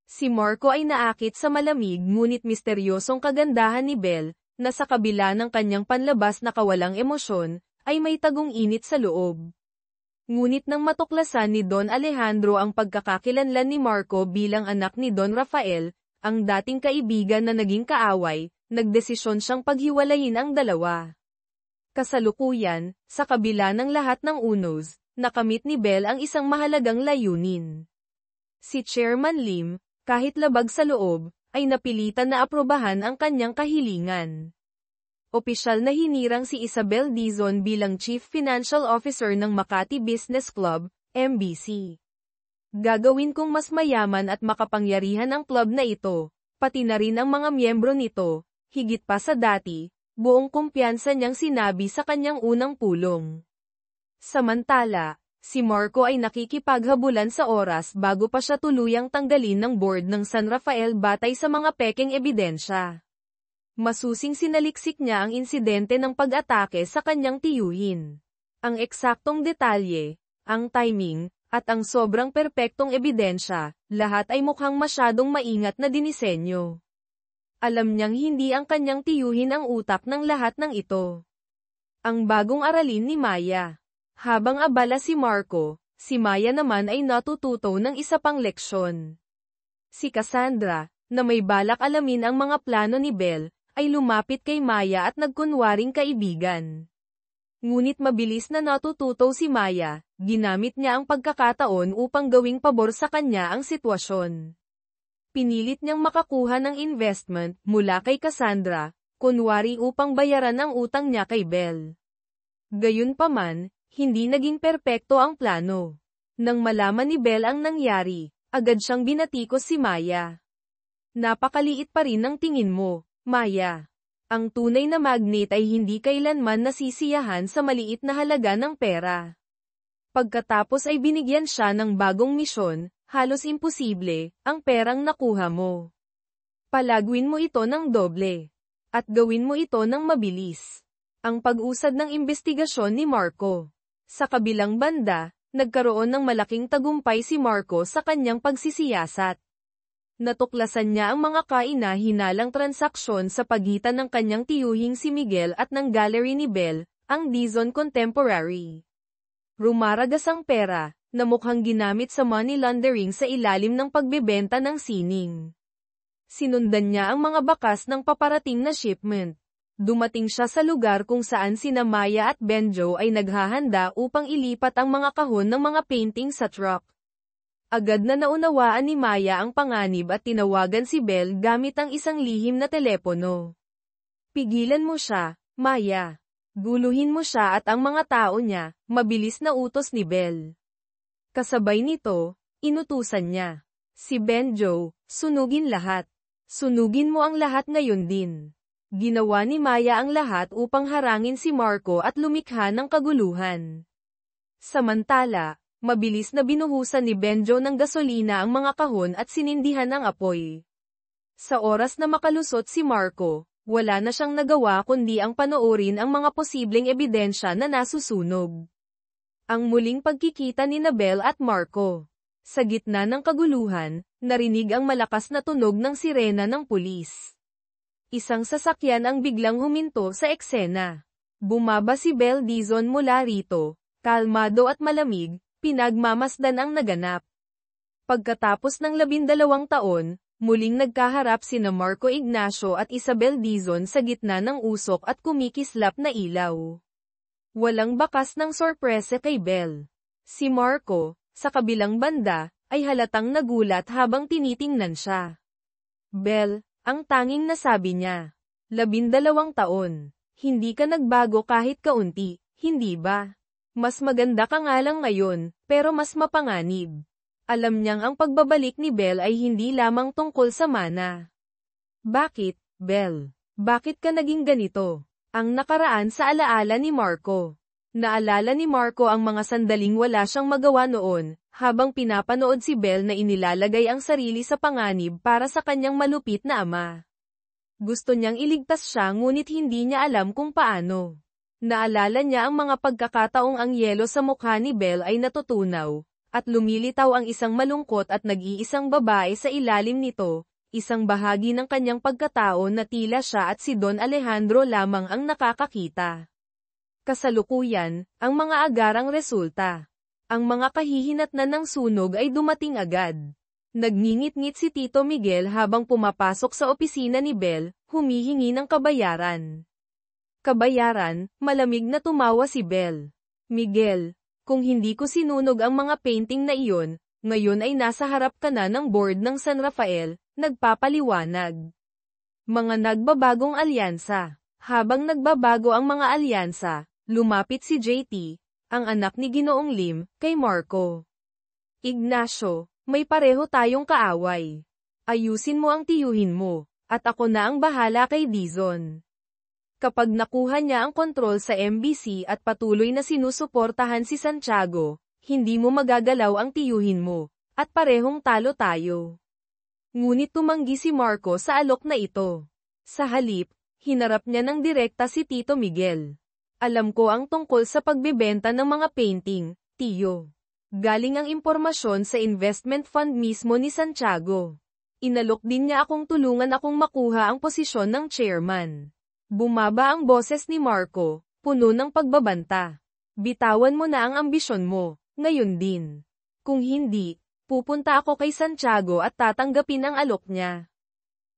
Si Marco ay naakit sa malamig ngunit misteryosong kagandahan ni Bel, na sa kabila ng kanyang panlabas na kawalang emosyon, ay may tagong init sa loob. Ngunit nang matuklasan ni Don Alejandro ang pagkakakilanlan ni Marco bilang anak ni Don Rafael, ang dating kaibigan na naging kaaway, nagdesisyon siyang paghiwalayin ang dalawa. Kasalukuyan, sa kabila ng lahat ng unos, nakamit ni Bel ang isang mahalagang layunin. Si Chairman Lim, kahit labag sa loob, ay napilitan na aprobahan ang kanyang kahilingan. Opisyal na hinirang si Isabel Dizon bilang Chief Financial Officer ng Makati Business Club, MBC. Gagawin kong mas mayaman at makapangyarihan ang club na ito, pati na rin ang mga miyembro nito, higit pa sa dati. Buong kumpiyansa niyang sinabi sa kanyang unang pulong. Samantala, si Marco ay nakikipaghabulan sa oras bago pa siya tuluyang tanggalin ng board ng San Rafael batay sa mga pekeng ebidensya. Masusing sinaliksik niya ang insidente ng pag-atake sa kanyang tiyuhin. Ang eksaktong detalye, ang timing, at ang sobrang perpektong ebidensya, lahat ay mukhang masyadong maingat na dinisenyo. Alam niyang hindi ang kanyang tiyuhin ang utak ng lahat ng ito. Ang bagong aralin ni Maya. Habang abala si Marco, si Maya naman ay natututo ng isa pang leksyon. Si Cassandra, na may balak alamin ang mga plano ni Bel, ay lumapit kay Maya at nagkunwaring kaibigan. Ngunit mabilis na natututo si Maya, ginamit niya ang pagkakataon upang gawing pabor sa kanya ang sitwasyon. Pinilit niyang makakuha ng investment mula kay Cassandra, kunwari upang bayaran ang utang niya kay Bel. Gayunpaman, hindi naging perpekto ang plano. Nang malaman ni Bel ang nangyari, agad siyang binatikos si Maya. Napakaliit pa rin ng tingin mo, Maya. Ang tunay na magnate ay hindi kailanman nasisiyahan sa maliit na halaga ng pera. Pagkatapos ay binigyan siya ng bagong misyon, halos imposible, ang perang nakuha mo. Palagwin mo ito ng doble. At gawin mo ito ng mabilis. Ang pag-usad ng imbestigasyon ni Marco. Sa kabilang banda, nagkaroon ng malaking tagumpay si Marco sa kanyang pagsisiyasat. Natuklasan niya ang mga kaina-hinalang transaksyon sa pagitan ng kanyang tiyuhing si Miguel at ng gallery ni Bell, ang Dizon Contemporary. Rumaragas ang pera, na mukhang ginamit sa money laundering sa ilalim ng pagbebenta ng sining. Sinundan niya ang mga bakas ng paparating na shipment. Dumating siya sa lugar kung saan sina Maya at Benjo ay naghahanda upang ilipat ang mga kahon ng mga painting sa truck. Agad na naunawaan ni Maya ang panganib at tinawagan si Bell gamit ang isang lihim na telepono. Pigilan mo siya, Maya. Guluhin mo siya at ang mga tao niya, mabilis na utos ni Bell. Kasabay nito, inutusan niya. Si Benjo, sunugin lahat. Sunugin mo ang lahat ngayon din. Ginawa ni Maya ang lahat upang harangin si Marco at lumikha ng kaguluhan. Samantala, mabilis na binuhusan ni Benjo ng gasolina ang mga kahon at sinindihan ang apoy. Sa oras na makalusot si Marco, wala na siyang nagawa kundi ang panoorin ang mga posibleng ebidensya na nasusunog. Ang muling pagkikita ni Bell at Marco. Sa gitna ng kaguluhan, narinig ang malakas na tunog ng sirena ng pulis. Isang sasakyan ang biglang huminto sa eksena. Bumaba si Bell Dizon mula rito, kalmado at malamig, pinagmamasdan ang naganap. Pagkatapos ng 12 taon, muling nagkaharap sina Marco Ignacio at Isabel Dizon sa gitna ng usok at kumikislap na ilaw. Walang bakas ng sorpresa kay Bell. Si Marco, sa kabilang banda, ay halatang nagulat habang tinitingnan siya. Bell, ang tanging nasabi niya. 12 taon. Hindi ka nagbago kahit kaunti, hindi ba? Mas maganda ka nga lang ngayon, pero mas mapanganib. Alam niyang ang pagbabalik ni Bell ay hindi lamang tungkol sa mana. Bakit, Bell? Bakit ka naging ganito? Ang nakaraan sa alaala ni Marco. Naalala ni Marco ang mga sandaling wala siyang magawa noon, habang pinapanood si Bell na inilalagay ang sarili sa panganib para sa kanyang malupit na ama. Gusto niyang iligtas siya ngunit hindi niya alam kung paano. Naalala niya ang mga pagkakataong ang yelo sa mukha ni Bell ay natutunaw, at lumilitaw ang isang malungkot at nag-iisang babae sa ilalim nito, isang bahagi ng kanyang pagkatao na tila siya at si Don Alejandro lamang ang nakakakita. Kasalukuyan, ang mga agarang resulta. Ang mga kahihinatnan ng sunog ay dumating agad. Nagngingit-ngit si Tito Miguel habang pumapasok sa opisina ni Bell, humihingi ng kabayaran. Kabayaran, malamig na tumawa si Bell. Miguel, kung hindi ko sinunog ang mga painting na iyon, ngayon ay nasa harap ka na ng board ng San Rafael, nagpapaliwanag. Mga nagbabagong alyansa. Habang nagbabago ang mga alyansa, lumapit si JT, ang anak ni Ginoong Lim, kay Marco. Ignacio, may pareho tayong kaaway. Ayusin mo ang tiyuhin mo, at ako na ang bahala kay Dizon. Kapag nakuha niya ang kontrol sa MBC at patuloy na sinusuportahan si Santiago, hindi mo magagalaw ang tiyuhin mo, at parehong talo tayo. Ngunit tumanggi si Marco sa alok na ito. Sa halip, hinarap niya ng direkta si Tito Miguel. Alam ko ang tungkol sa pagbebenta ng mga painting, Tiyo. Galing ang impormasyon sa investment fund mismo ni Santiago. Inalok din niya akong tulungan akong makuha ang posisyon ng chairman. Bumaba ang boses ni Marco, puno ng pagbabanta. Bitawan mo na ang ambisyon mo, ngayon din. Kung hindi, pupunta ako kay Santiago at tatanggapin ang alok niya.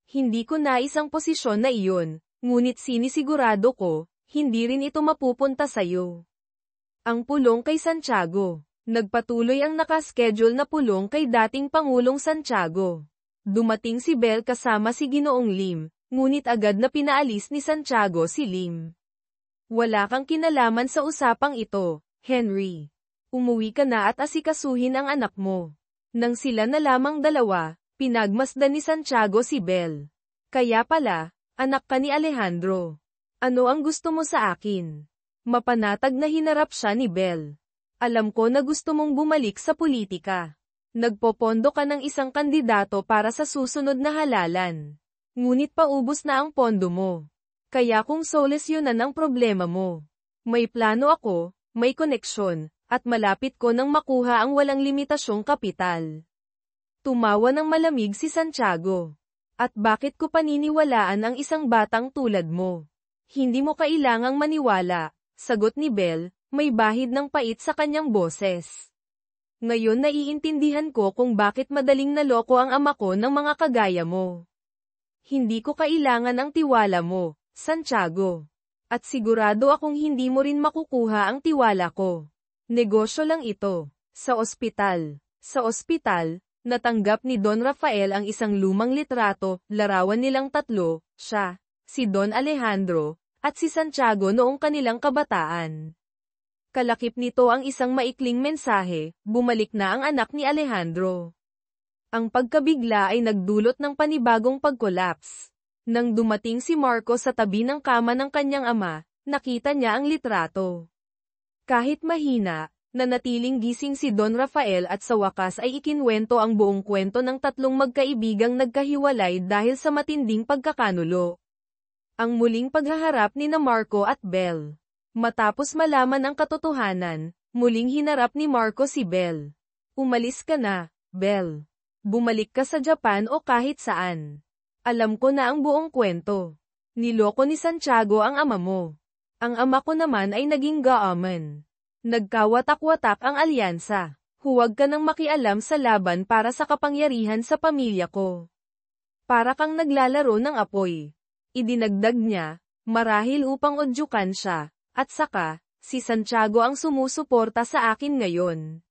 Hindi ko nais ang posisyon na iyon, ngunit sinisigurado ko, hindi rin ito mapupunta sa'yo. Ang pulong kay Santiago. Nagpatuloy ang nakaschedule na pulong kay dating Pangulong Santiago. Dumating si Bell kasama si Ginoong Lim, ngunit agad na pinaalis ni Santiago si Lim. Wala kang kinalaman sa usapang ito, Henry. Umuwi ka na at asikasuhin ang anak mo. Nang sila na lamang dalawa, pinagmasdan ni Santiago si Bell. Kaya pala, anak ka ni Alejandro. Ano ang gusto mo sa akin? Mapanatag na hinarap siya ni Bell. Alam ko na gusto mong bumalik sa politika. Nagpopondo ka ng isang kandidato para sa susunod na halalan. Ngunit paubos na ang pondo mo. Kaya kung solusyonan ang problema mo. May plano ako, may koneksyon, at malapit ko nang makuha ang walang limitasyong kapital. Tumawa ng malamig si Santiago. At bakit ko paniniwalaan ang isang batang tulad mo? Hindi mo kailangang maniwala, sagot ni Belle, may bahid ng pait sa kanyang boses. Ngayon naiintindihan ko kung bakit madaling naloko ang ama ko ng mga kagaya mo. Hindi ko kailangan ang tiwala mo, Santiago. At sigurado akong hindi mo rin makukuha ang tiwala ko. Negosyo lang ito. Sa ospital. Sa ospital, natanggap ni Don Rafael ang isang lumang litrato, larawan nilang tatlo, siya, si Don Alejandro, at si Santiago noong kanilang kabataan. Kalakip nito ang isang maikling mensahe, bumalik na ang anak ni Alejandro. Ang pagkabigla ay nagdulot ng panibagong pagkolaps. Nang dumating si Marco sa tabi ng kama ng kanyang ama, nakita niya ang litrato. Kahit mahina, nanatiling gising si Don Rafael at sa wakas ay ikinwento ang buong kwento ng tatlong magkaibigang nagkahiwalay dahil sa matinding pagkakanulo. Ang muling paghaharap ni na Marco at Belle. Matapos malaman ang katotohanan, muling hinarap ni Marco si Belle. Umalis ka na, Belle. Bumalik ka sa Japan o kahit saan. Alam ko na ang buong kwento. Niloko ni Santiago ang ama mo. Ang ama ko naman ay naging gaaman. Nagkawatak-watak ang alyansa. Huwag ka nang makialam sa laban para sa kapangyarihan sa pamilya ko. Para kang naglalaro ng apoy. Idinagdag niya, marahil upang odyukan siya, at saka, si Santiago ang sumusuporta sa akin ngayon.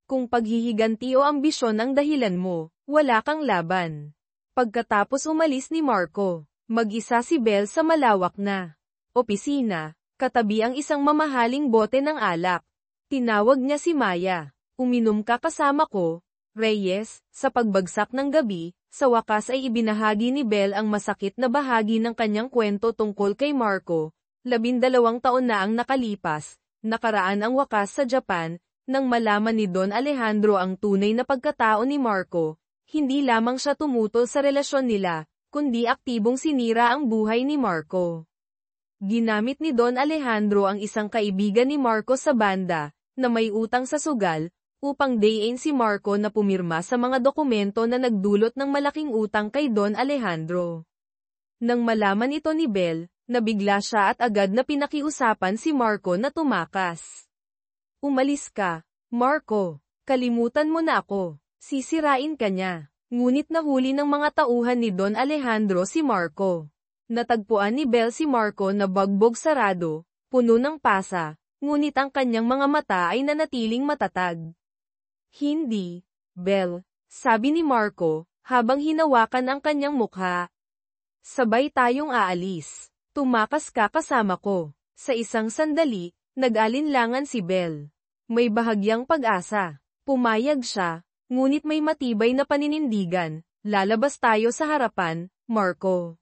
Kung paghihiganti o ambisyon ang dahilan mo, wala kang laban. Pagkatapos umalis ni Marco, mag-isa si Belle sa malawak na opisina. Katabi ang isang mamahaling bote ng alak. Tinawag niya si Maya. Uminom ka kasama ko, Reyes. Sa pagbagsak ng gabi, sa wakas ay ibinahagi ni Belle ang masakit na bahagi ng kanyang kwento tungkol kay Marco. 12 taon na ang nakalipas, nakaraan ang wakas sa Japan, nang malaman ni Don Alejandro ang tunay na pagkatao ni Marco. Hindi lamang siya tumutol sa relasyon nila, kundi aktibong sinira ang buhay ni Marco. Ginamit ni Don Alejandro ang isang kaibigan ni Marco sa banda, na may utang sa sugal, upang dayin si Marco na pumirma sa mga dokumento na nagdulot ng malaking utang kay Don Alejandro. Nang malaman ito ni Belle, nabigla siya at agad na pinakiusapan si Marco na tumakas. Umalis ka, Marco. Kalimutan mo na ako. Sisirain ka niya. Ngunit nahuli ng mga tauhan ni Don Alejandro si Marco. Natagpuan ni Belle si Marco na bagbog sarado, puno ng pasa, ngunit ang kanyang mga mata ay nanatiling matatag. Hindi, Belle, sabi ni Marco, habang hinawakan ang kanyang mukha. Sabay tayong aalis. Tumakas ka kasama ko. Sa isang sandali, nag-alinlangan si Belle. May bahagyang pag-asa. Pumayag siya, ngunit may matibay na paninindigan. Lalabas tayo sa harapan, Marco.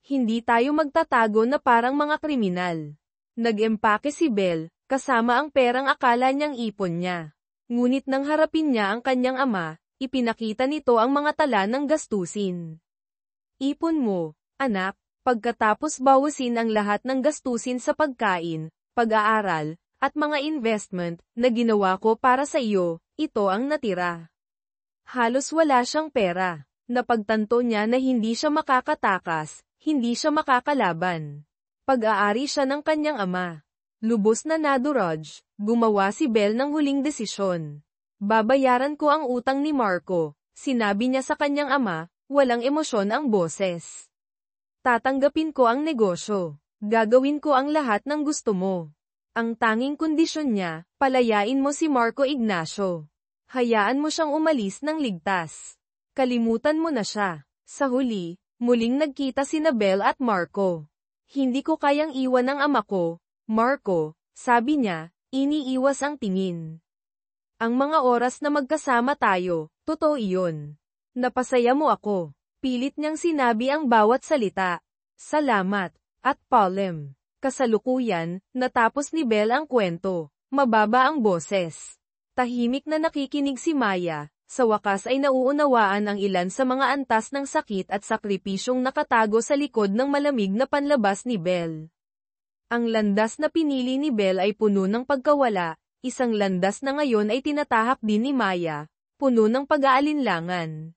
Hindi tayo magtatago na parang mga kriminal. Nag-empake si Belle, kasama ang perang akala niyang ipon niya. Ngunit nang harapin niya ang kanyang ama, ipinakita nito ang mga tala ng gastusin. Ipon mo, anak, pagkatapos bawasin ang lahat ng gastusin sa pagkain, pag-aaral, at mga investment na ginawa ko para sa iyo, ito ang natira. Halos wala siyang pera. Napagtanto niya na hindi siya makakatakas. Hindi siya makakalaban. Pag-aari siya ng kanyang ama. Lubos na nadurog, gumawa si Belle ng huling desisyon. Babayaran ko ang utang ni Marco, sinabi niya sa kanyang ama, walang emosyon ang boses. Tatanggapin ko ang negosyo. Gagawin ko ang lahat ng gusto mo. Ang tanging kondisyon niya, palayain mo si Marco Ignacio. Hayaan mo siyang umalis ng ligtas. Kalimutan mo na siya. Sa huli, muling nagkita sina Belle at Marco. Hindi ko kayang iwan ang ama ko, Marco, sabi niya, iniiwas ang tingin. Ang mga oras na magkasama tayo, totoo iyon. Napasaya mo ako. Pilit niyang sinabi ang bawat salita. Salamat, at Paulem. Kasalukuyan, natapos ni Belle ang kwento. Mababa ang boses. Tahimik na nakikinig si Maya, Sa wakas ay nauunawaan ang ilan sa mga antas ng sakit at sakripisyong nakatago sa likod ng malamig na panlabas ni Belle. Ang landas na pinili ni Belle ay puno ng pagkawala, isang landas na ngayon ay tinatahak din ni Maya, puno ng pag-aalinlangan.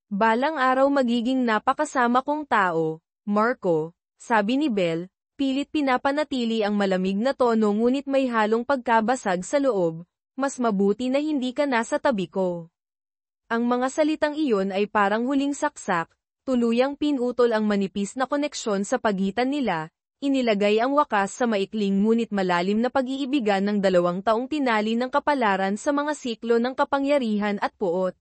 Balang araw magiging napakasama kong tao, Marco, sabi ni Belle, pilit pinapanatili ang malamig na tono ngunit may halong pagkabasag sa loob, mas mabuti na hindi ka nasa tabi ko. Ang mga salitang iyon ay parang huling saksak, tuluyang pinutol ang manipis na koneksyon sa pagitan nila, inilagay ang wakas sa maikling ngunit malalim na pag-iibigan ng 2 taong tinali ng kapalaran sa mga siklo ng kapangyarihan at puot.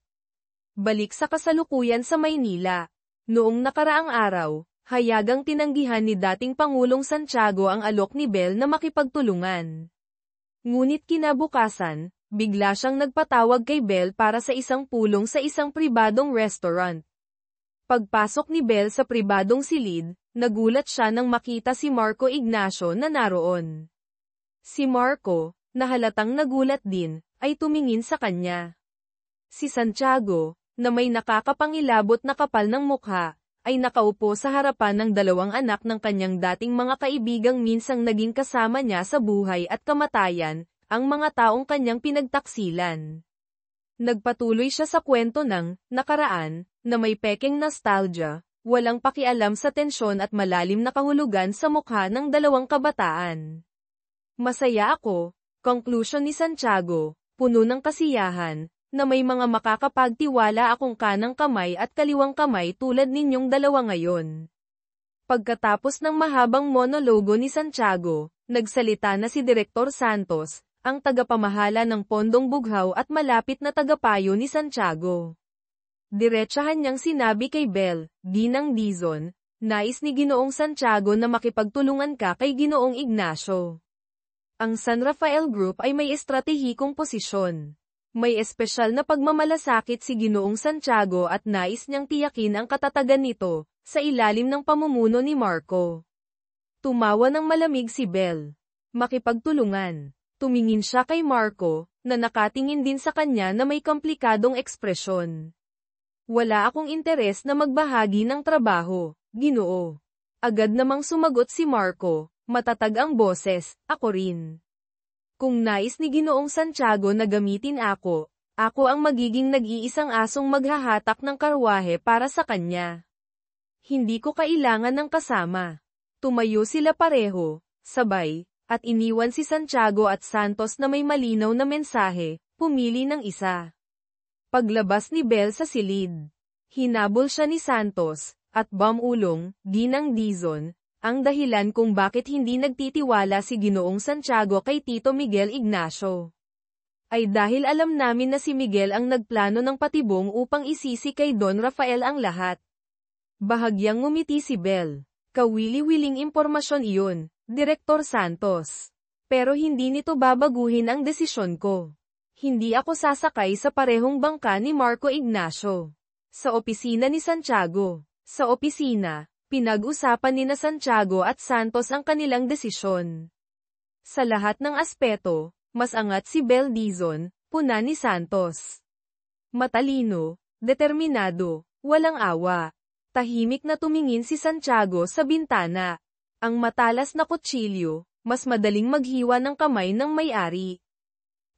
Balik sa kasalukuyan sa Maynila. Noong nakaraang araw, hayagang tinanggihan ni dating Pangulong Santiago ang alok ni Belle na makipagtulungan. Ngunit kinabukasan, bigla siyang nagpatawag kay Belle para sa isang pulong sa isang pribadong restaurant. Pagpasok ni Belle sa pribadong silid, nagulat siya nang makita si Marco Ignacio na naroon. Si Marco, na halatang nagulat din, ay tumingin sa kanya. Si Santiago, na may nakakapangilabot na kapal ng mukha, ay nakaupo sa harapan ng 2 anak ng kanyang dating mga kaibigang minsang naging kasama niya sa buhay at kamatayan, ang mga taong kanyang pinagtaksilan. Nagpatuloy siya sa kwento ng nakaraan, na may pekeng nostalgia, walang pakialam sa tensyon at malalim na kahulugan sa mukha ng 2 kabataan. Masaya ako, conclusion ni Santiago, puno ng kasiyahan, na may mga makakapagtiwala akong kanang kamay at kaliwang kamay tulad ninyong 2 ngayon. Pagkatapos ng mahabang monologo ni Santiago, nagsalita na si Direktor Santos, ang tagapamahala ng Pondong Bughaw at malapit na tagapayo ni Santiago. Diretsahan niyang sinabi kay Belle, Ginang Dizon, nais ni Ginoong Santiago na makipagtulungan ka kay Ginoong Ignacio. Ang San Rafael Group ay may estratehikong posisyon. May espesyal na pagmamalasakit si Ginoong Santiago at nais niyang tiyakin ang katatagan nito, sa ilalim ng pamumuno ni Marco. Tumawa ng malamig si Belle. Makipagtulungan. Tumingin siya kay Marco, na nakatingin din sa kanya na may komplikadong ekspresyon. Wala akong interes na magbahagi ng trabaho, Ginoo. Agad namang sumagot si Marco, matatag ang boses, ako rin. Kung nais ni Ginoong Santiago na gamitin ako ang magiging nag-iisang asong maghahatak ng karwahe para sa kanya. Hindi ko kailangan ng kasama. Tumayo sila pareho, sabay, at iniwan si Santiago at Santos na may malinaw na mensahe, pumili ng isa. Paglabas ni Belle sa silid, hinabol siya ni Santos, at bamulong, Ginang Dizon, ang dahilan kung bakit hindi nagtitiwala si Ginoong Santiago kay Tito Miguel Ignacio. Ay dahil alam namin na si Miguel ang nagplano ng patibong upang isisi kay Don Rafael ang lahat. Bahagyang ngumiti si Belle. Kawili-wiling impormasyon iyon, Direktor Santos. Pero hindi nito babaguhin ang desisyon ko. Hindi ako sasakay sa parehong bangka ni Marco Ignacio. Sa opisina ni Santiago. Sa opisina, pinag-usapan ni na Santiago at Santos ang kanilang desisyon. Sa lahat ng aspeto, mas angat si Belle Dizon, puna ni Santos. Matalino, determinado, walang awa. Tahimik na tumingin si Santiago sa bintana. Ang matalas na kutsilyo, mas madaling maghiwa ng kamay ng may-ari.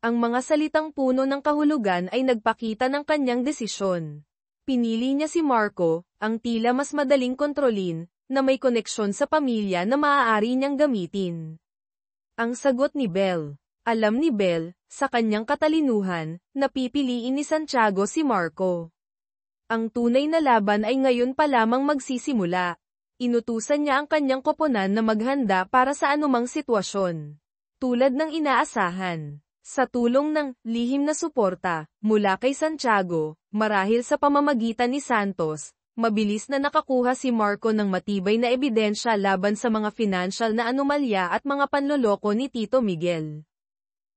Ang mga salitang puno ng kahulugan ay nagpakita ng kanyang desisyon. Pinili niya si Marco, ang tila mas madaling kontrolin, na may koneksyon sa pamilya na maaari niyang gamitin. Ang sagot ni Belle. Alam ni Belle, sa kanyang katalinuhan, na pipiliin ni Santiago si Marco. Ang tunay na laban ay ngayon pa lamang magsisimula. Inutusan niya ang kanyang koponan na maghanda para sa anumang sitwasyon. Tulad ng inaasahan. Sa tulong ng lihim na suporta mula kay Santiago, marahil sa pamamagitan ni Santos, mabilis na nakakuha si Marco ng matibay na ebidensya laban sa mga financial na anomalya at mga panloloko ni Tito Miguel.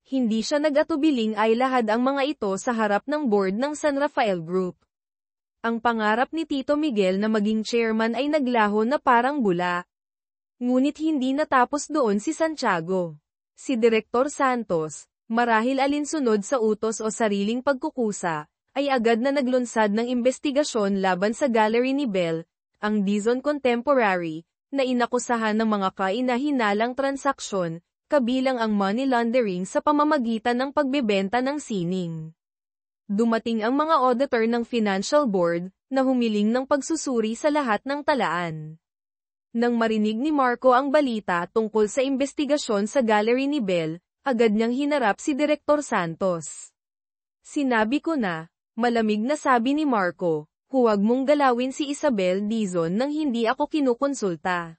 Hindi siya nag-atubiling ay lahad ang mga ito sa harap ng board ng San Rafael Group. Ang pangarap ni Tito Miguel na maging chairman ay naglaho na parang bula. Ngunit hindi natapos doon si Santiago. Si Direktor Santos, marahil alinsunod sa utos o sariling pagkukusa, ay agad na naglunsad ng investigasyon laban sa gallery ni Bell, ang Dizon Contemporary, na inakusahan ng mga kaina-hinalang transaksyon, kabilang ang money laundering sa pamamagitan ng pagbebenta ng sining. Dumating ang mga auditor ng Financial Board, na humiling ng pagsusuri sa lahat ng talaan. Nang marinig ni Marco ang balita tungkol sa investigasyon sa gallery ni Bell, agad niyang hinarap si Direktor Santos. Sinabi ko na, malamig na sabi ni Marco, huwag mong galawin si Isabel Dizon nang hindi ako kinukonsulta.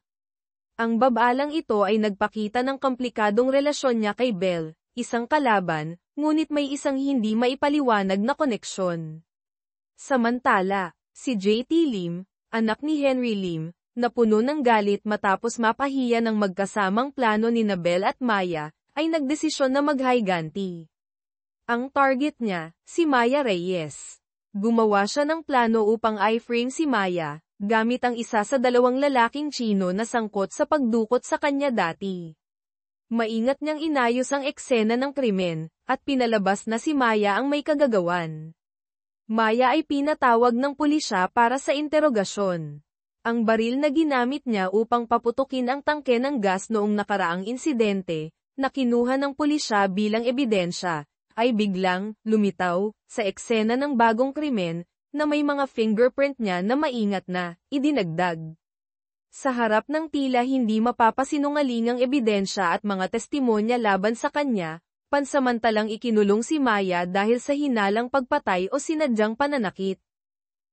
Ang babalang ito ay nagpakita ng komplikadong relasyon niya kay Bell, isang kalaban, ngunit may isang hindi maipaliwanag na koneksyon. Samantala, si J.T. Lim, anak ni Henry Lim, na puno ng galit matapos mapahiya ng magkasamang plano ni Bell at Maya, ay nagdesisyon na maghiganti. Ang target niya, si Maya Reyes. Gumawa siya ng plano upang i-frame si Maya, gamit ang isa sa dalawang lalaking Chino na sangkot sa pagdukot sa kanya dati. Maingat niyang inayos ang eksena ng krimen, at pinalabas na si Maya ang may kagagawan. Maya ay pinatawag ng pulisya para sa interogasyon. Ang baril na ginamit niya upang paputukin ang tangke ng gas noong nakaraang insidente, na kinuha ng pulisya bilang ebidensya, ay biglang lumitaw sa eksena ng bagong krimen, na may mga fingerprint niya na maingat na idinagdag. Sa harap ng tila hindi mapapasinungalingang ebidensya at mga testimonya laban sa kanya, pansamantalang ikinulong si Maya dahil sa hinalang pagpatay o sinadyang pananakit.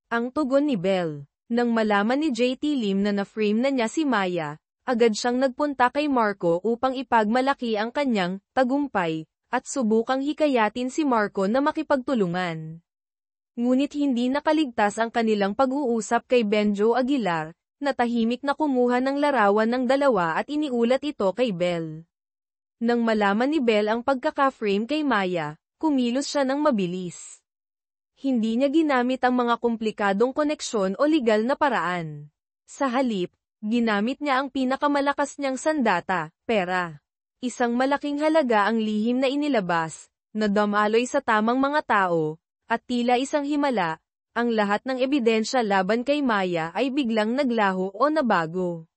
Ang tugon ni Bell. Nang malaman ni J.T. Lim na na-frame na niya si Maya, agad siyang nagpunta kay Marco upang ipagmalaki ang kanyang tagumpay, at subukang hikayatin si Marco na makipagtulungan. Ngunit hindi nakaligtas ang kanilang pag-uusap kay Benjo Aguilar, na tahimik na kumuha ng larawan ng dalawa at iniulat ito kay Bell. Nang malaman ni Bell ang pagkaka-frame kay Maya, kumilos siya ng mabilis. Hindi niya ginamit ang mga komplikadong koneksyon o legal na paraan. Sa halip, ginamit niya ang pinakamalakas niyang sandata, pera. Isang malaking halaga ang lihim na inilabas, na dumaloy sa tamang mga tao, at tila isang himala, ang lahat ng ebidensya laban kay Maya ay biglang naglaho o nabago.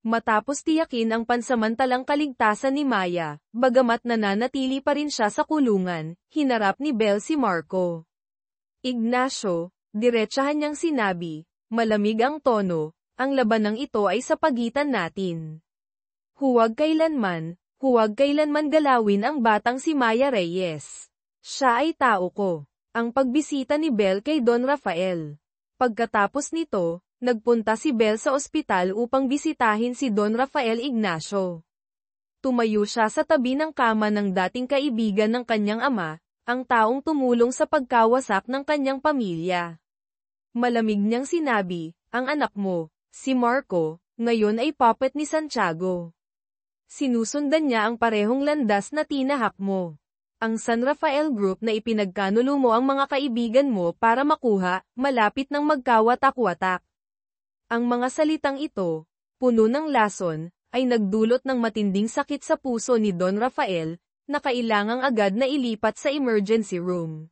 Matapos tiyakin ang pansamantalang kaligtasan ni Maya, bagamat nananatili pa rin siya sa kulungan, hinarap ni Bell si Marco. Ignacio, diretsahan niyang sinabi, malamig ang tono, ang labanang ito ay sa pagitan natin. Huwag kailanman galawin ang batang si Maya Reyes. Siya ay tao ko. Ang pagbisita ni Bell kay Don Rafael. Pagkatapos nito, nagpunta si Bell sa ospital upang bisitahin si Don Rafael Ignacio. Tumayo siya sa tabi ng kama ng dating kaibigan ng kanyang ama, ang taong tumulong sa pagkawasak ng kanyang pamilya. Malamig niyang sinabi, ang anak mo, si Marco, ngayon ay puppet ni Santiago. Sinusundan niya ang parehong landas na tinahak mo. Ang San Rafael Group na ipinagkanulo mo ang mga kaibigan mo para makuha, malapit ng magkawatak-watak. Ang mga salitang ito, puno ng lason, ay nagdulot ng matinding sakit sa puso ni Don Rafael, na kailangang agad na ilipat sa emergency room.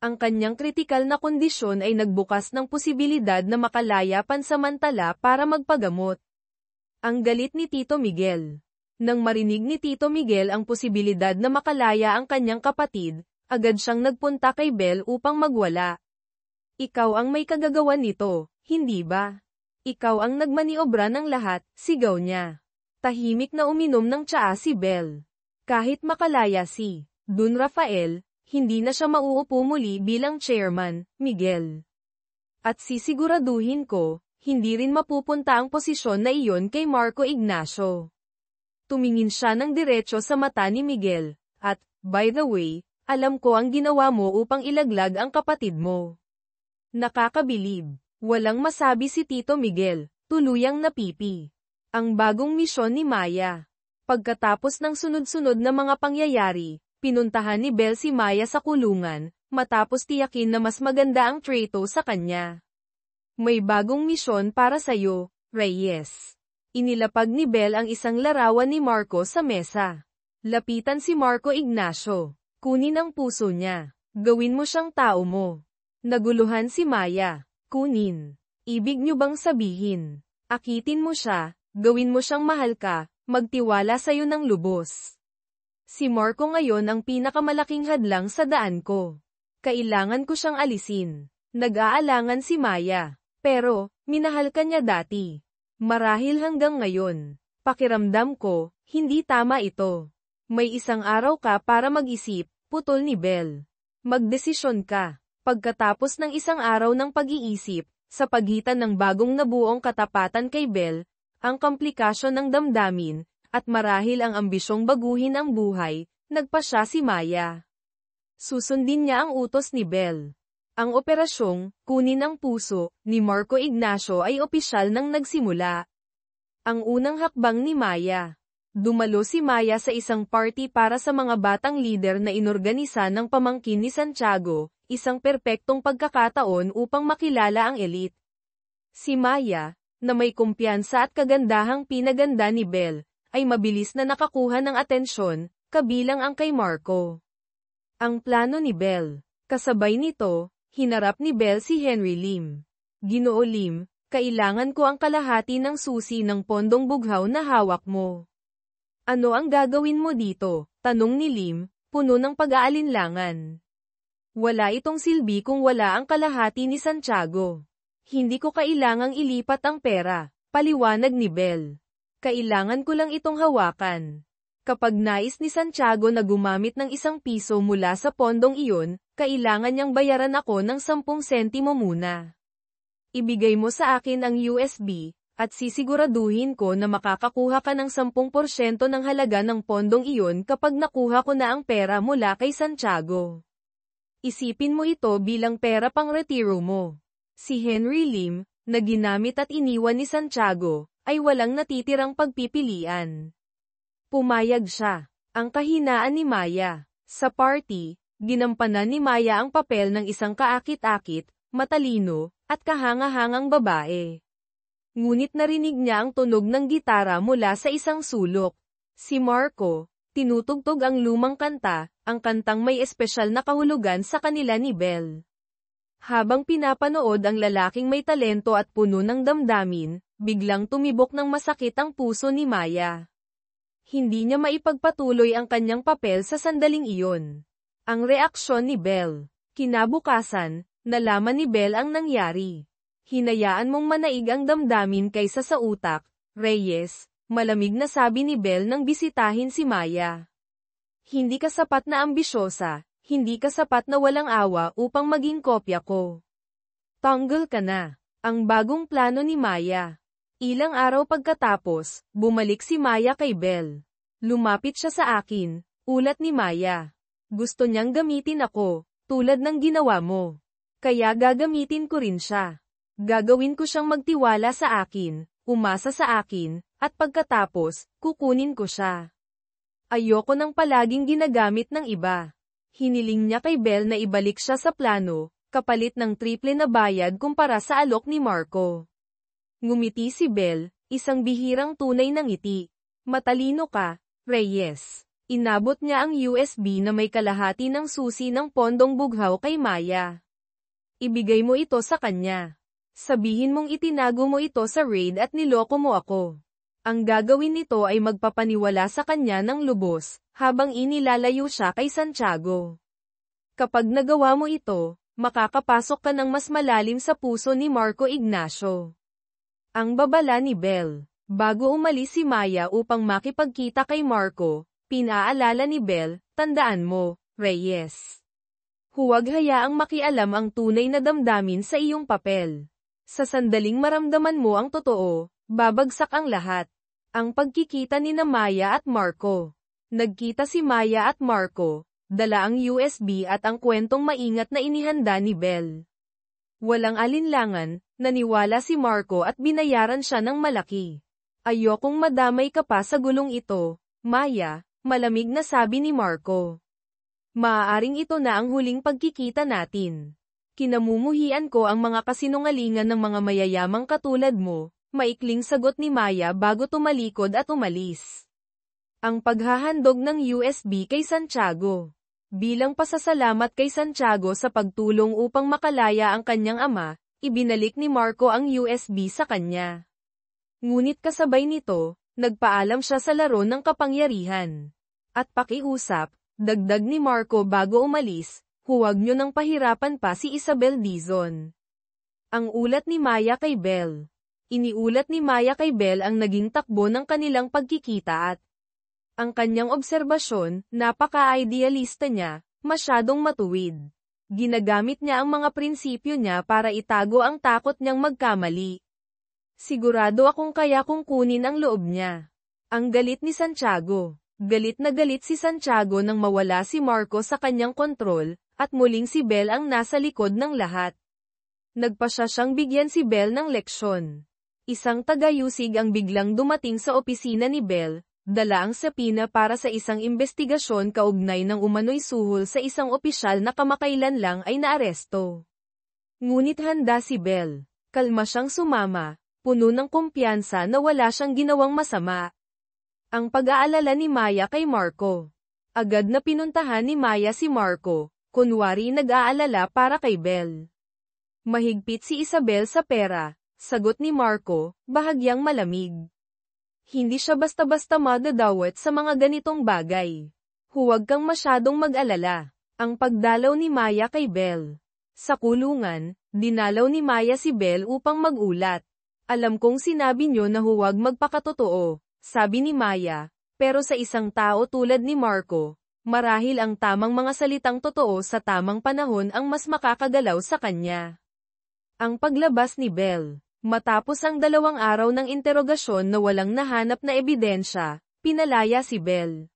Ang kanyang kritikal na kondisyon ay nagbukas ng posibilidad na makalaya pansamantala para magpagamot. Ang galit ni Tito Miguel. Nang marinig ni Tito Miguel ang posibilidad na makalaya ang kanyang kapatid, agad siyang nagpunta kay Bell upang magwala. Ikaw ang may kagagawan nito, hindi ba? Ikaw ang nagmaniobra ng lahat, sigaw niya. Tahimik na uminom ng tsaa si Bell. Kahit makalaya si Don Rafael, hindi na siya mauupo muli bilang chairman, Miguel. At sisiguraduhin ko, hindi rin mapupunta ang posisyon na iyon kay Marco Ignacio. Tumingin siya ng diretso sa mata ni Miguel, at, by the way, alam ko ang ginawa mo upang ilaglag ang kapatid mo. Nakakabilib. Walang masabi si Tito Miguel, tuluyang napipi. Ang bagong misyon ni Maya. Pagkatapos ng sunod-sunod na mga pangyayari, pinuntahan ni Bell si Maya sa kulungan, matapos tiyakin na mas maganda ang trato sa kanya. May bagong misyon para sayo, Reyes. Inilapag ni Bell ang isang larawan ni Marco sa mesa. Lapitan si Marco Ignacio. Kunin ang puso niya. Gawin mo siyang tao mo. Naguluhan si Maya. Kunin. Ibig niyo bang sabihin? Akitin mo siya, gawin mo siyang mahal ka, magtiwala sa'yo ng lubos. Si Marco ngayon ang pinakamalaking hadlang sa daan ko. Kailangan ko siyang alisin. Nag-aalangan si Maya. Pero, minahal ka niya dati. Marahil hanggang ngayon. Pakiramdam ko, hindi tama ito. May isang araw ka para mag-isip, putol ni Belle. Magdesisyon ka. Pagkatapos ng isang araw ng pag-iisip, sa pagitan ng bagong nabuong katapatan kay Belle, ang komplikasyon ng damdamin, at marahil ang ambisyong baguhin ang buhay, nagpasya si Maya. Susundin niya ang utos ni Belle. Ang operasyong, kunin ang puso, ni Marco Ignacio ay opisyal nang nagsimula. Ang unang hakbang ni Maya. Dumalo si Maya sa isang party para sa mga batang lider na inorganisa ng pamangkin ni Santiago, isang perpektong pagkakataon upang makilala ang elite. Si Maya, na may kumpiyansa at kagandahang pinaganda ni Belle, ay mabilis na nakakuha ng atensyon, kabilang ang kay Marco. Ang plano ni Belle. Kasabay nito, hinarap ni Belle si Henry Lim. Ginoo Lim, kailangan ko ang kalahati ng susi ng pondong bughaw na hawak mo. Ano ang gagawin mo dito? Tanong ni Lim, puno ng pag-aalinlangan. Wala itong silbi kung wala ang kalahati ni Santiago. Hindi ko kailangang ilipat ang pera, paliwanag ni Belle. Kailangan ko lang itong hawakan. Kapag nais ni Santiago na gumamit ng ₱1 mula sa pondong iyon, kailangan niyang bayaran ako ng 10 sentimo muna. Ibigay mo sa akin ang USB, at sisiguraduhin ko na makakakuha ka ng 10% ng halaga ng pondong iyon kapag nakuha ko na ang pera mula kay Santiago. Isipin mo ito bilang pera pang retiro mo. Si Henry Lim, na ginamit at iniwan ni Santiago, ay walang natitirang pagpipilian. Pumayag siya. Ang kahinaan ni Maya. Sa party, ginampanan ni Maya ang papel ng isang kaakit-akit, matalino, at kahanga-hangang babae. Ngunit narinig niya ang tunog ng gitara mula sa isang sulok. Si Marco, tinutugtog ang lumang kanta, ang kantang may espesyal na kahulugan sa kanila ni Belle. Habang pinapanood ang lalaking may talento at puno ng damdamin, biglang tumibok ng masakit ang puso ni Maya. Hindi niya maipagpatuloy ang kanyang papel sa sandaling iyon. Ang reaksyon ni Belle. Kinabukasan, nalaman ni Belle ang nangyari. Hinayaan mong manaig ang damdamin kaysa sa utak, Reyes, malamig na sabi ni Belle nang bisitahin si Maya. Hindi ka sapat na ambisyosa, hindi ka sapat na walang awa upang maging kopya ko. Tanggol ka na. Ang bagong plano ni Maya. Ilang araw pagkatapos, bumalik si Maya kay Belle. Lumapit siya sa akin, ulat ni Maya. Gusto niyang gamitin ako, tulad ng ginawa mo. Kaya gagamitin ko rin siya. Gagawin ko siyang magtiwala sa akin, umasa sa akin, at pagkatapos, kukunin ko siya. Ayoko nang palaging ginagamit ng iba. Hiniling niya kay Belle na ibalik siya sa plano, kapalit ng triple na bayad kumpara sa alok ni Marco. Ngumiti si Belle, isang bihirang tunay ng ngiti. Matalino ka, Reyes. Inabot niya ang USB na may kalahati ng susi ng pondong bughaw kay Maya. Ibigay mo ito sa kanya. Sabihin mong itinago mo ito sa raid at niloko mo ako. Ang gagawin nito ay magpapaniwala sa kanya ng lubos, habang inilalayo siya kay Santiago. Kapag nagawa mo ito, makakapasok ka ng mas malalim sa puso ni Marco Ignacio. Ang babala ni Belle. Bago umalis si Maya upang makipagkita kay Marco, pinaalala ni Belle, tandaan mo, Reyes. Huwag hayaang makialam ang tunay na damdamin sa iyong papel. Sa sandaling maramdaman mo ang totoo, babagsak ang lahat. Ang pagkikita ni na Maya at Marco. Nagkita si Maya at Marco, dala ang USB at ang kwentong maingat na inihanda ni Belle. Walang alinlangan, naniwala si Marco at binayaran siya ng malaki. Ayokong madamay ka pa sa gulong ito, Maya, malamig na sabi ni Marco. Maaaring ito na ang huling pagkikita natin. Kinamumuhian ko ang mga kasinungalingan ng mga mayayamang katulad mo, maikling sagot ni Maya bago tumalikod at umalis. Ang paghahandog ng USB kay Santiago. Bilang pasasalamat kay Santiago sa pagtulong upang makalaya ang kanyang ama, ibinalik ni Marco ang USB sa kanya. Ngunit kasabay nito, nagpaalam siya sa laro ng kapangyarihan. At pakiusap, dagdag ni Marco bago umalis, huwag nyo nang pahirapan pa si Isabel Dizon. Ang ulat ni Maya kay Belle. Iniulat ni Maya kay Belle ang naging takbo ng kanilang pagkikita at ang kanyang obserbasyon, napaka-idealista niya, masyadong matuwid. Ginagamit niya ang mga prinsipyo niya para itago ang takot niyang magkamali. Sigurado akong kaya kong kunin ang loob niya. Ang galit ni Santiago. Galit na galit si Santiago nang mawala si Marco sa kanyang kontrol, at muling si Belle ang nasa likod ng lahat. Nagpasya siyang bigyan si Belle ng leksyon. Isang tagayusig ang biglang dumating sa opisina ni Belle, dala ang sapina para sa isang investigasyon kaugnay ng umano'y suhol sa isang opisyal na kamakailan lang ay naaresto. Ngunit handa si Belle. Kalma siyang sumama, puno ng kumpiyansa na wala siyang ginawang masama. Ang pag-aalala ni Maya kay Marco. Agad na pinuntahan ni Maya si Marco, kunwari nag-aalala para kay Belle. Mahigpit si Isabel sa pera, sagot ni Marco, bahagyang malamig. Hindi siya basta-basta madadawat sa mga ganitong bagay. Huwag kang masyadong mag-alala. Ang pagdalaw ni Maya kay Belle. Sa kulungan, dinalaw ni Maya si Belle upang mag-ulat. Alam kong sinabi niyo na huwag magpakatotoo, sabi ni Maya, pero sa isang tao tulad ni Marco, marahil ang tamang mga salitang totoo sa tamang panahon ang mas makakagalaw sa kanya. Ang paglabas ni Belle. Matapos ang 2 araw ng interogasyon na walang nahanap na ebidensya, pinalaya si Belle.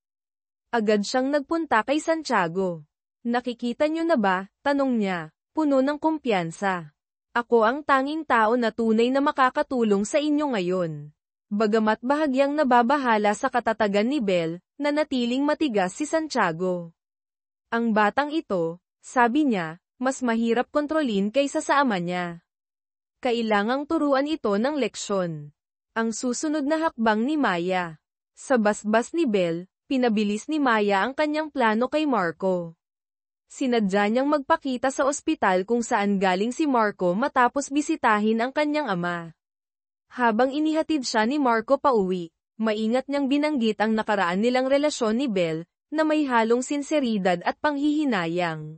Agad siyang nagpunta kay Santiago. Nakikita niyo na ba? Tanong niya, puno ng kumpiyansa. Ako ang tanging tao na tunay na makakatulong sa inyo ngayon. Bagamat bahagyang nababahala sa katatagan ni Belle, nanatiling matigas si Santiago. Ang batang ito, sabi niya, mas mahirap kontrolin kaysa sa ama niya. Kailangang turuan ito ng leksyon. Ang susunod na hakbang ni Maya. Sa basbas ni Belle, pinabilis ni Maya ang kanyang plano kay Marco. Sinadya niyang magpakita sa ospital kung saan galing si Marco matapos bisitahin ang kanyang ama. Habang inihatid siya ni Marco pauwi, maingat niyang binanggit ang nakaraan nilang relasyon ni Belle, na may halong sinseridad at panghihinayang.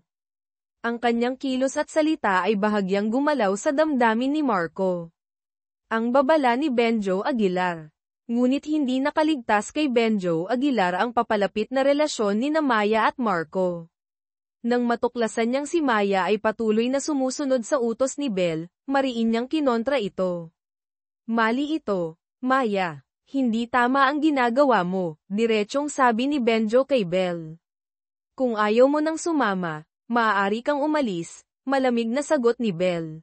Ang kanyang kilos at salita ay bahagyang gumalaw sa damdamin ni Marco. Ang babala ni Benjo Aguilar. Ngunit hindi nakaligtas kay Benjo Aguilar ang papalapit na relasyon ni Maya at Marco. Nang matuklasan niyang si Maya ay patuloy na sumusunod sa utos ni Belle, mariin niyang kinontra ito. Mali ito, Maya. Hindi tama ang ginagawa mo, diretsong sabi ni Benjo kay Belle. Kung ayaw mo nang sumama, maaari kang umalis, malamig na sagot ni Belle.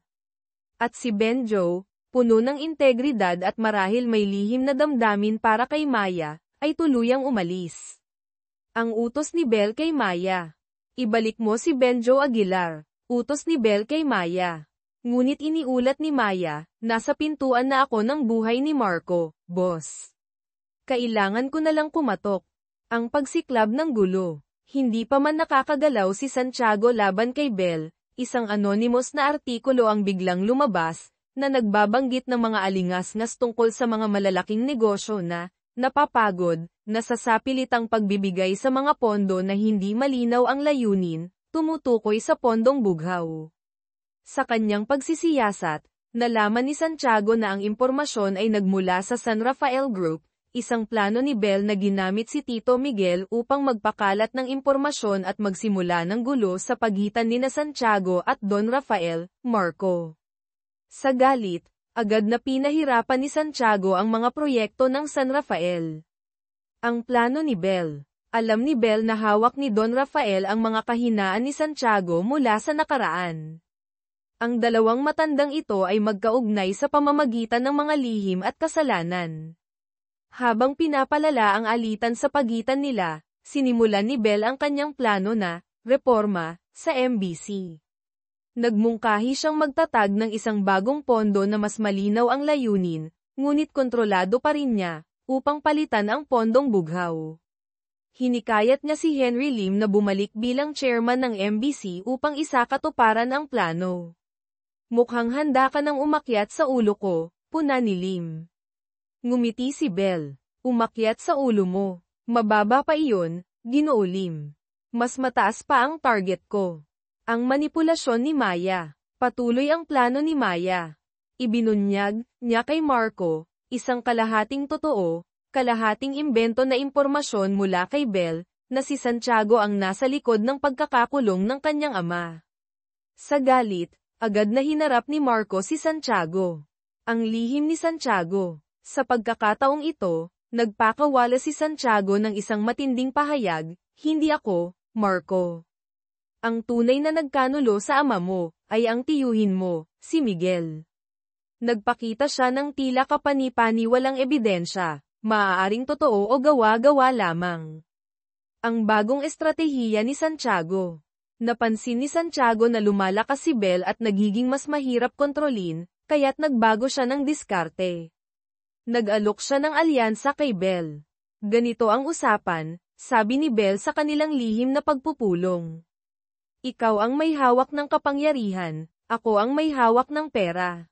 At si Benjo, puno ng integridad at marahil may lihim na damdamin para kay Maya, ay tuluyang umalis. Ang utos ni Belle kay Maya. Ibalik mo si Benjo Aguilar. Utos ni Belle kay Maya. Ngunit iniulat ni Maya, nasa pintuan na ako ng buhay ni Marco, boss. Kailangan ko na lang kumatok. Ang pagsiklab ng gulo. Hindi pa man nakakagalaw si Santiago laban kay Belle, isang anonymous na artikulo ang biglang lumabas, na nagbabanggit ng mga alingas-ngas tungkol sa mga malalaking negosyo na, napapagod, nasasapilitang pagbibigay sa mga pondo na hindi malinaw ang layunin, tumutukoy sa pondong bughaw. Sa kanyang pagsisiyasat, nalaman ni Santiago na ang impormasyon ay nagmula sa San Rafael Group, isang plano ni Belle na ginamit si Tito Miguel upang magpakalat ng impormasyon at magsimula ng gulo sa pagitan nina Santiago at Don Rafael, Marco. Sa galit, agad na pinahirapan ni Santiago ang mga proyekto ng San Rafael. Ang plano ni Belle. Alam ni Belle na hawak ni Don Rafael ang mga kahinaan ni Santiago mula sa nakaraan. Ang dalawang matandang ito ay magkaugnay sa pamamagitan ng mga lihim at kasalanan. Habang pinapalala ang alitan sa pagitan nila, sinimulan ni Belle ang kanyang plano na reforma sa MBC. Nagmungkahi siyang magtatag ng isang bagong pondo na mas malinaw ang layunin, ngunit kontrolado pa rin niya, upang palitan ang pondong bughaw. Hinikayat niya si Henry Lim na bumalik bilang chairman ng MBC upang isakatuparan ang plano. Mukhang handa ka nang umakyat sa ulo ko, puna ni Lim. Ngumiti si Bell. Umakyat sa ulo mo. Mababa pa iyon, Ginoo Lim. Mas mataas pa ang target ko. Ang manipulasyon ni Maya. Patuloy ang plano ni Maya. Ibinunyag niya kay Marco, isang kalahating totoo, kalahating imbento na impormasyon mula kay Bell, na si Santiago ang nasa likod ng pagkakakulong ng kanyang ama. Sa galit, agad na hinarap ni Marco si Santiago. Ang lihim ni Santiago. Sa pagkakataong ito, nagpakawala si Santiago ng isang matinding pahayag, hindi ako, Marco. Ang tunay na nagkanulo sa ama mo, ay ang tiyuhin mo, si Miguel. Nagpakita siya ng tila kapani-pani walang ebidensya, maaaring totoo o gawa-gawa lamang. Ang bagong estratehiya ni Santiago. Napansin ni Santiago na lumalakas si Bell at nagiging mas mahirap kontrolin, kaya't nagbago siya ng diskarte. Nag-alok siya ng alyansa kay Bell. Ganito ang usapan, sabi ni Bell sa kanilang lihim na pagpupulong. Ikaw ang may hawak ng kapangyarihan, ako ang may hawak ng pera.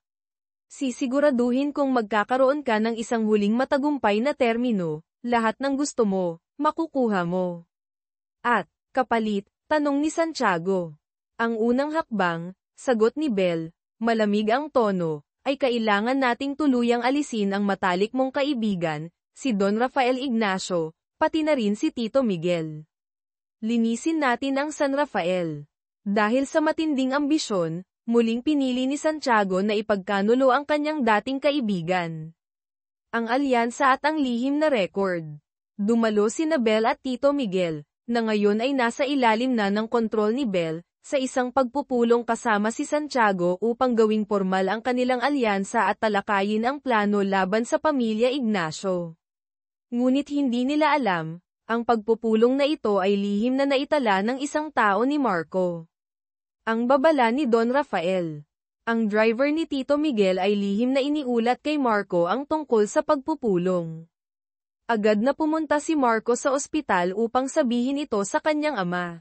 Sisiguraduhin kung magkakaroon ka ng isang huling matagumpay na termino, lahat ng gusto mo, makukuha mo. At, kapalit, tanong ni Santiago. Ang unang hakbang, sagot ni Bell, malamig ang tono, ay kailangan nating tuluyang alisin ang matalik mong kaibigan, si Don Rafael Ignacio, pati na rin si Tito Miguel. Linisin natin ang San Rafael. Dahil sa matinding ambisyon, muling pinili ni Santiago na ipagkanulo ang kanyang dating kaibigan. Ang alyansa at ang lihim na record. Dumalo sina Bell at Tito Miguel, na ngayon ay nasa ilalim na ng kontrol ni Bell, sa isang pagpupulong kasama si Santiago upang gawing formal ang kanilang alyansa at talakayin ang plano laban sa pamilya Ignacio. Ngunit hindi nila alam, ang pagpupulong na ito ay lihim na naitala ng isang tao ni Marco. Ang babala ni Don Rafael. Ang driver ni Tito Miguel ay lihim na iniulat kay Marco ang tungkol sa pagpupulong. Agad na pumunta si Marco sa ospital upang sabihin ito sa kanyang ama.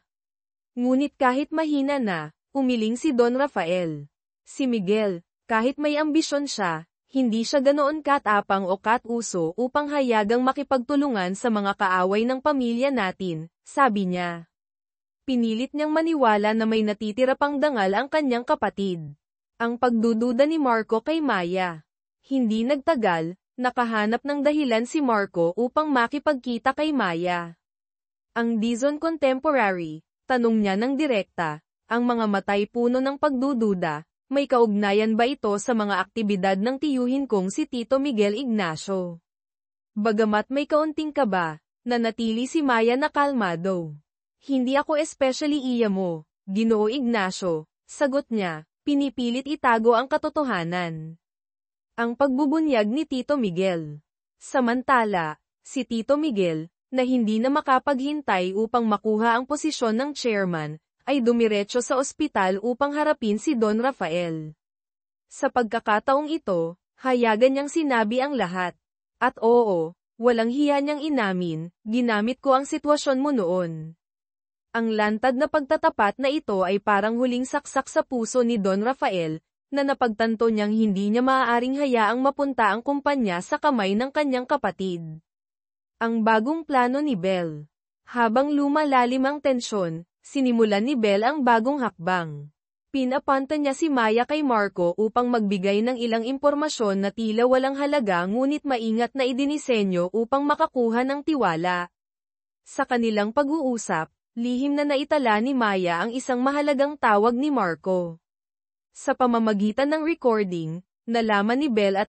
Ngunit kahit mahina na, umiling si Don Rafael. Si Miguel, kahit may ambisyon siya, hindi siya ganoon katapang o katuso upang hayagang makipagtulungan sa mga kaaway ng pamilya natin, sabi niya. Pinilit niyang maniwala na may natitira pang dangal ang kanyang kapatid. Ang pagdududa ni Marco kay Maya. Hindi nagtagal, nakahanap ng dahilan si Marco upang makipagkita kay Maya. Ang Dizon Contemporary, tanong niya ng direkta, ang mga matay puno ng pagdududa, may kaugnayan ba ito sa mga aktibidad ng tiyuhin kong si Tito Miguel Ignacio? Bagamat may kaunting kaba, nanatili si Maya na kalmado. Hindi ako especially iya mo, Ginoo Ignacio, sagot niya, pinipilit itago ang katotohanan. Ang pagbubunyag ni Tito Miguel. Samantala, si Tito Miguel, na hindi na makapaghintay upang makuha ang posisyon ng chairman, ay dumiretso sa ospital upang harapin si Don Rafael. Sa pagkakataong ito, hayagan niyang sinabi ang lahat. At oo, walang hiya niyang inamin, ginamit ko ang sitwasyon mo noon. Ang lantad na pagtatapat na ito ay parang huling saksak sa puso ni Don Rafael, na napagtanto niyang hindi niya maaaring hayaang mapunta ang kumpanya sa kamay ng kanyang kapatid. Ang bagong plano ni Bell. Habang lumalalim ang tensyon, sinimulan ni Bell ang bagong hakbang. Pinapanta niya si Maya kay Marco upang magbigay ng ilang impormasyon na tila walang halaga ngunit maingat na idinisenyo upang makakuha ng tiwala. Sa kanilang pag-uusap, lihim na naitala ni Maya ang isang mahalagang tawag ni Marco. Sa pamamagitan ng recording, nalaman ni Bell at